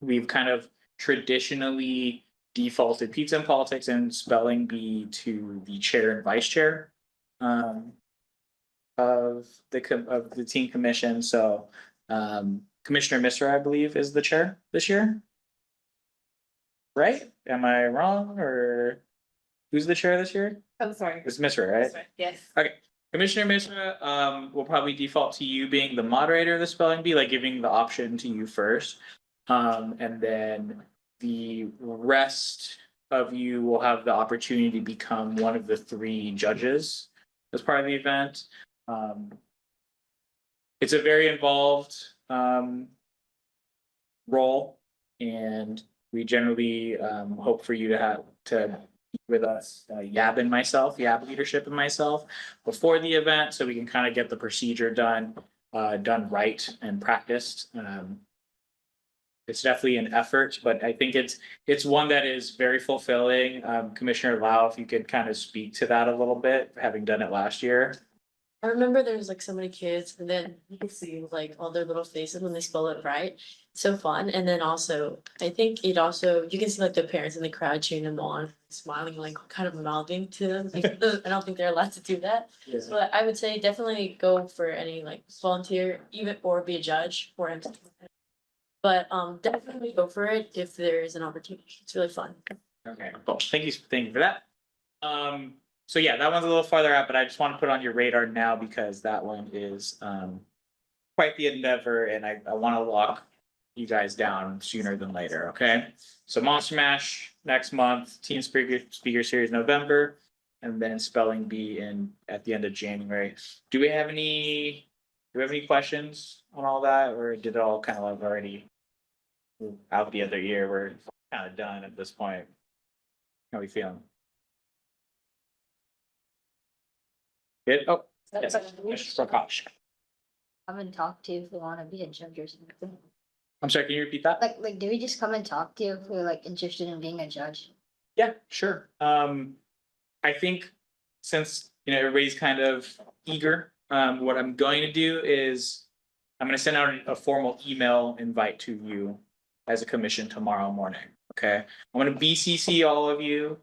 we've kind of traditionally defaulted pizza and politics and spelling bee to the chair and vice chair of the team commission. So Commissioner Misra, I believe, is the chair this year. Right? Am I wrong, or who's the chair this year? I'm sorry. It's Misra, right? Yes. Okay, Commissioner Misra, will probably default to you being the moderator of the spelling bee, like giving the option to you first. And then the rest of you will have the opportunity to become one of the three judges as part of the event. It's a very involved role, and we generally hope for you to have to be with us, Yab leadership and myself before the event, so we can kind of get the procedure done right and practiced. It's definitely an effort, but I think it's one that is very fulfilling. Commissioner Lau, if you could kind of speak to that a little bit, having done it last year. I remember there was like so many kids, and then you can see like all their little faces when they spell it right. So fun. And then also, I think you can see like the parents in the crowd cheering them on, smiling, like kind of mouthing to them. Like, I don't think they're allowed to do that. Yeah. But I would say definitely go for any like volunteer, even or be a judge for him. But definitely go for it if there is an opportunity. It's really fun. Okay, cool. Thank you for that. So yeah, that one's a little farther out, but I just want to put on your radar now because that one is quite the endeavor, and I want to lock you guys down sooner than later. Okay, so Monster Mash next month, Team Speaker Series November, and then Spelling Bee at the end of January. Do we have any questions on all that, or did it all kind of like already move out the other year? We're kind of done at this point. How are we feeling? Good. Oh, yes, Mr. Prakash. Come and talk to you if you wanna be a judge or something. I'm sorry, can you repeat that? Like, do we just come and talk to you if we're like interested in being a judge? Yeah, sure. I think since, everybody's kind of eager, what I'm going to do is I'm gonna send out a formal email invite to you as a commission tomorrow morning, okay? I'm gonna BCC all of you.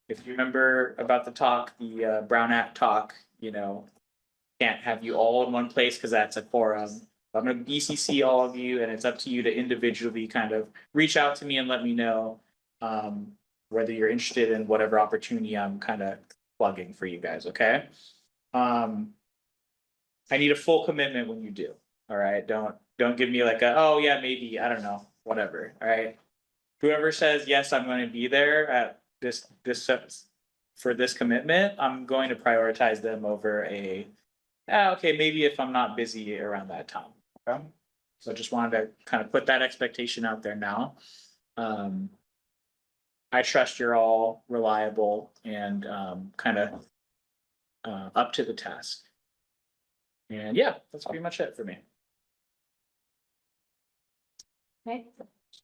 If you remember about the talk, the Brown Act talk, can't have you all in one place because that's a quorum. I'm gonna BCC all of you, and it's up to you to individually kind of reach out to me and let me know whether you're interested in whatever opportunity I'm kind of plugging for you guys, okay? I need a full commitment when you do. All right. Don't give me like oh yeah, maybe, I don't know, whatever. All right. Whoever says yes, I'm going to be there at this for this commitment, I'm going to prioritize them over okay, maybe if I'm not busy around that time. Okay. So just wanted to kind of put that expectation out there now. I trust you're all reliable and kind of up to the task. And yeah, that's pretty much it for me. Okay,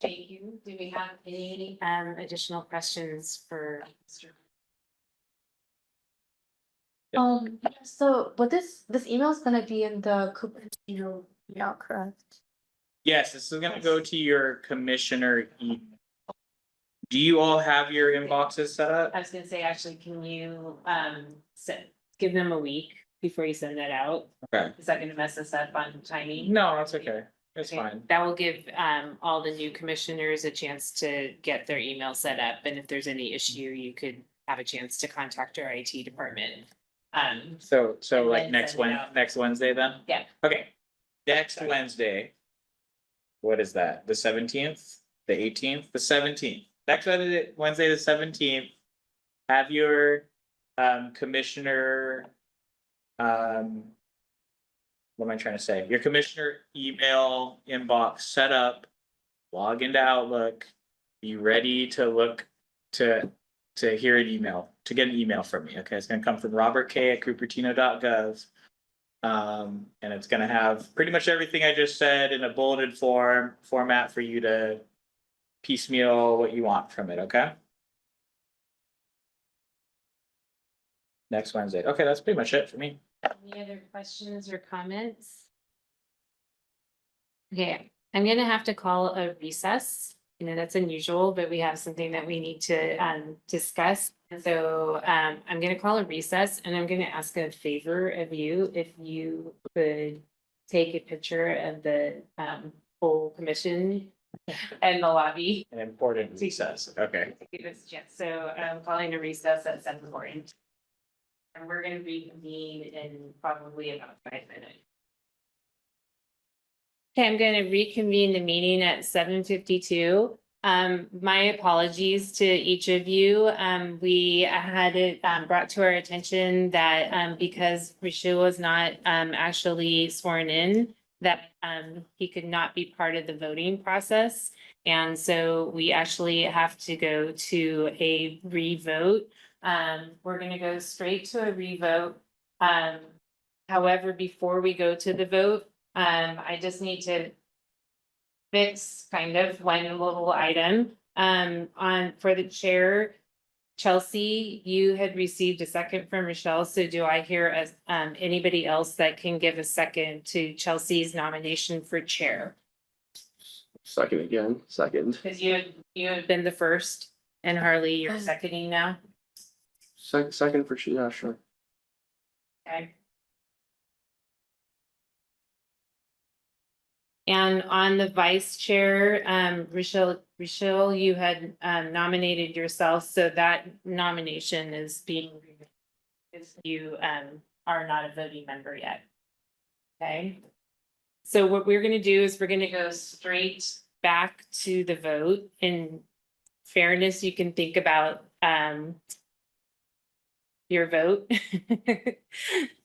thank you. Do we have any additional questions for Mr.? So this email is gonna be in the Cupertino email, correct? Yes, this is gonna go to your commissioner email. Do you all have your inboxes set up? I was gonna say, actually, can you give them a week before you send that out? Okay. Is that gonna mess us up on timing? No, that's okay. It's Okay, fine. that will give all the new commissioners a chance to get their email set up, and if there's any issue, you could have a chance to contact our IT department. So and like then next send it out. next Wednesday then? Yeah. Okay. Next Wednesday. What is that? The 17th? The 18th? The 17th. Next Wednesday, the 17th. Have your commissioner what am I trying to say? Your commissioner email inbox set up, log into Outlook, be ready to look to hear an email, to get an email from me. Okay, it's gonna come from Robert K at cupertino.gov. And it's gonna have pretty much everything I just said in a bulleted format for you to piecemeal what you want from it, okay? next Wednesday. Okay, that's pretty much it for me. Any other questions or comments? Okay, I'm gonna have to call a recess. You know, that's unusual, but we have something that we need to discuss. So I'm gonna call a recess and I'm gonna ask a favor of you, if you could take a picture of the full commission and the lobby. An important recess. Okay. So I'm calling a recess at 7:40. And we're gonna reconvene in probably about 5 minutes. Okay, I'm gonna reconvene the meeting at 7:52. My apologies to each of you. We had it brought to our attention that because Rishu was not actually sworn in, that he could not be part of the voting process. And so we actually have to go to a revote. We're gonna go straight to a revote. However, before we go to the vote, I just need to fix kind of one little item, for the chair. Chelsea, you had received a second from Michelle, so do I hear as, anybody else that can give a second to Chelsea's nomination for chair? Second again, second. Cause you had been the first, and Harley, you're seconding now, Second for, yeah, sure. okay? And on the vice chair, Rochelle, you had nominated yourself, so that nomination is being. If you are not a voting member yet. Okay. So what we're gonna do is we're gonna go straight back to the vote. In fairness, you can think about your vote.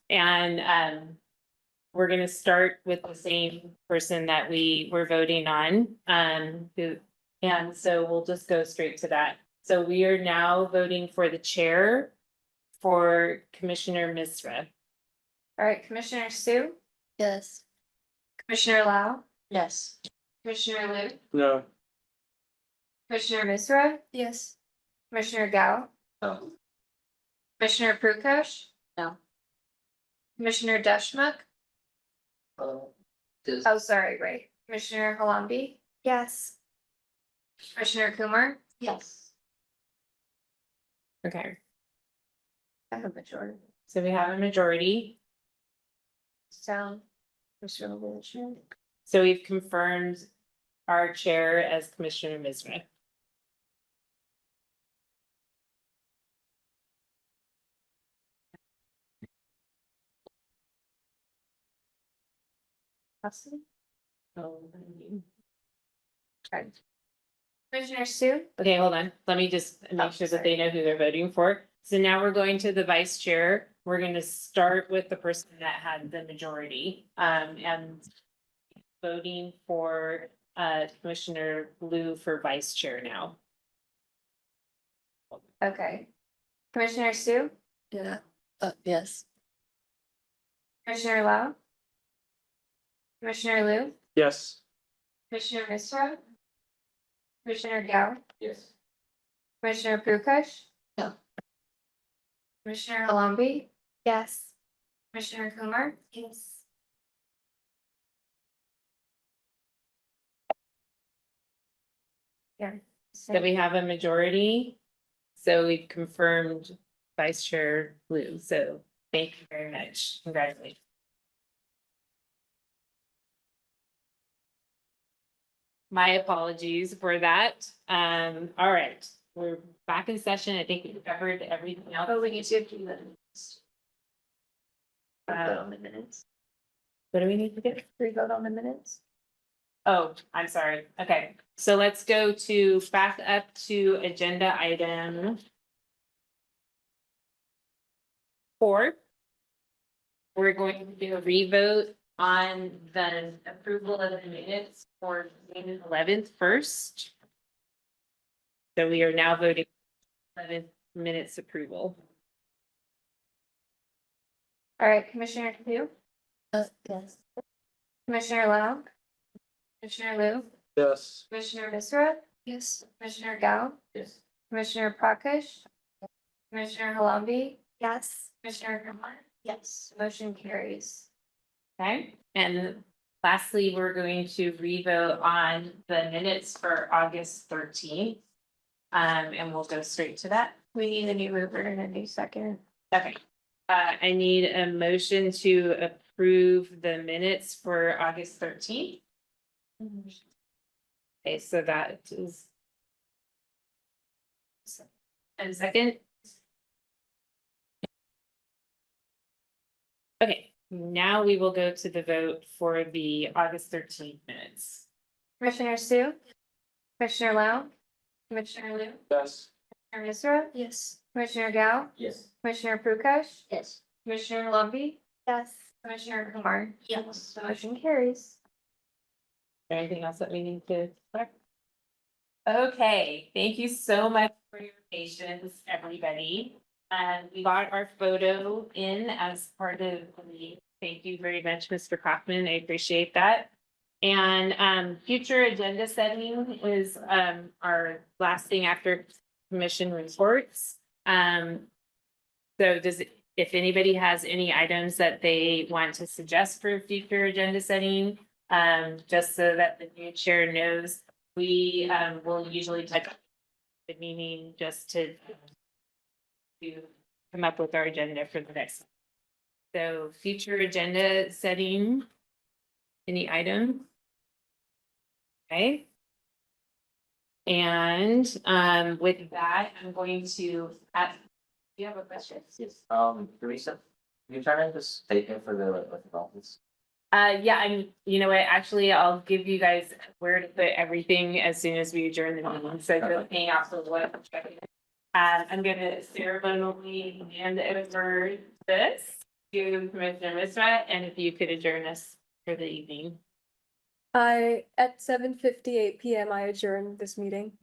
And we're gonna start with the same person that we were voting on, and so we'll just go straight to that. So we are now voting for the chair for Commissioner Misra. All right, Commissioner Sue, Yes. Commissioner Lau, Yes. Commissioner Liu, No. Commissioner Misra, Yes. Commissioner Gao, No. Commissioner Prakash. No. Commissioner Deshmukh. Does, Oh, sorry, right. Commissioner Halambi. Yes. Commissioner Kumar. Yes. Okay, I have a majority. so we have a majority. So. So we've confirmed our chair as Commissioner Misra. Commissioner Sue. Okay, hold on. Let me just make sure that they know who they're voting for. So now we're going to the vice chair. We're gonna start with the person that had the majority, and voting for Commissioner Liu for vice chair now. Okay. Commissioner Sue, Yeah. Yes. Commissioner Lau. Commissioner Liu, Yes. Commissioner Misra. Commissioner Gao, Yes. Commissioner Prakash. No. Commissioner Halambi. Yes. Commissioner Kumar. Yes. Yeah. So we have a majority. So we've confirmed Vice Chair Liu. So thank you very much. Congratulations. My apologies for that. All right, we're back in session. I think we covered everything else. Oh, we need to do that. Uh, On the minutes. What do we need to get? Revote on the minutes. Oh, I'm sorry. Okay, so let's go to back up to agenda item 4. We're going to do a revote on the approval of the minutes for June 11th first. So we are now voting 11 minutes approval. All right, Commissioner Liu, Yes. Commissioner Lau. Commissioner Liu, Yes. Commissioner Misra, Yes. Commissioner Gao, Yes. Commissioner Prakash. Commissioner Halambi. Yes. Commissioner Kumar. Yes. Motion carries. Okay, and lastly, we're going to revote on the minutes for August 13th. And we'll go straight to that. We need a new mover and a new second. Okay. I need a motion to approve the minutes for August 13th. Okay, so that is. And second. Okay, now we will go to the vote for the August 13th minutes. Commissioner Sue. Commissioner Lau. Commissioner Liu. Yes. Commissioner Misra. Yes. Commissioner Gao. Yes. Commissioner Prakash. Yes. Commissioner Lumbee. Yes. Commissioner Kumar. Yes. Motion carries. Is there anything else that we need to? Okay, thank you so much for your patience, everybody. We got our photo in as part of the, thank you very much, Mr. Kaufman, I appreciate that. And future agenda setting is our last thing after commission reports. So if anybody has any items that they want to suggest for future agenda setting, just so that the new chair knows, we will usually touch the meeting just to come up with our agenda for the next. So future agenda setting. Any item? Okay. And with that, I'm going to ask, do you have a question? Yes. Teresa, can you turn in this statement for the office? Yeah, you know what, actually, I'll give you guys where to put everything as soon as we adjourn the meeting, so if you're looking out for what I'm checking. I'm gonna ceremonially hand over this to Commissioner Misra, and if you could adjourn us for the evening. At 7:58 PM, I adjourn this meeting.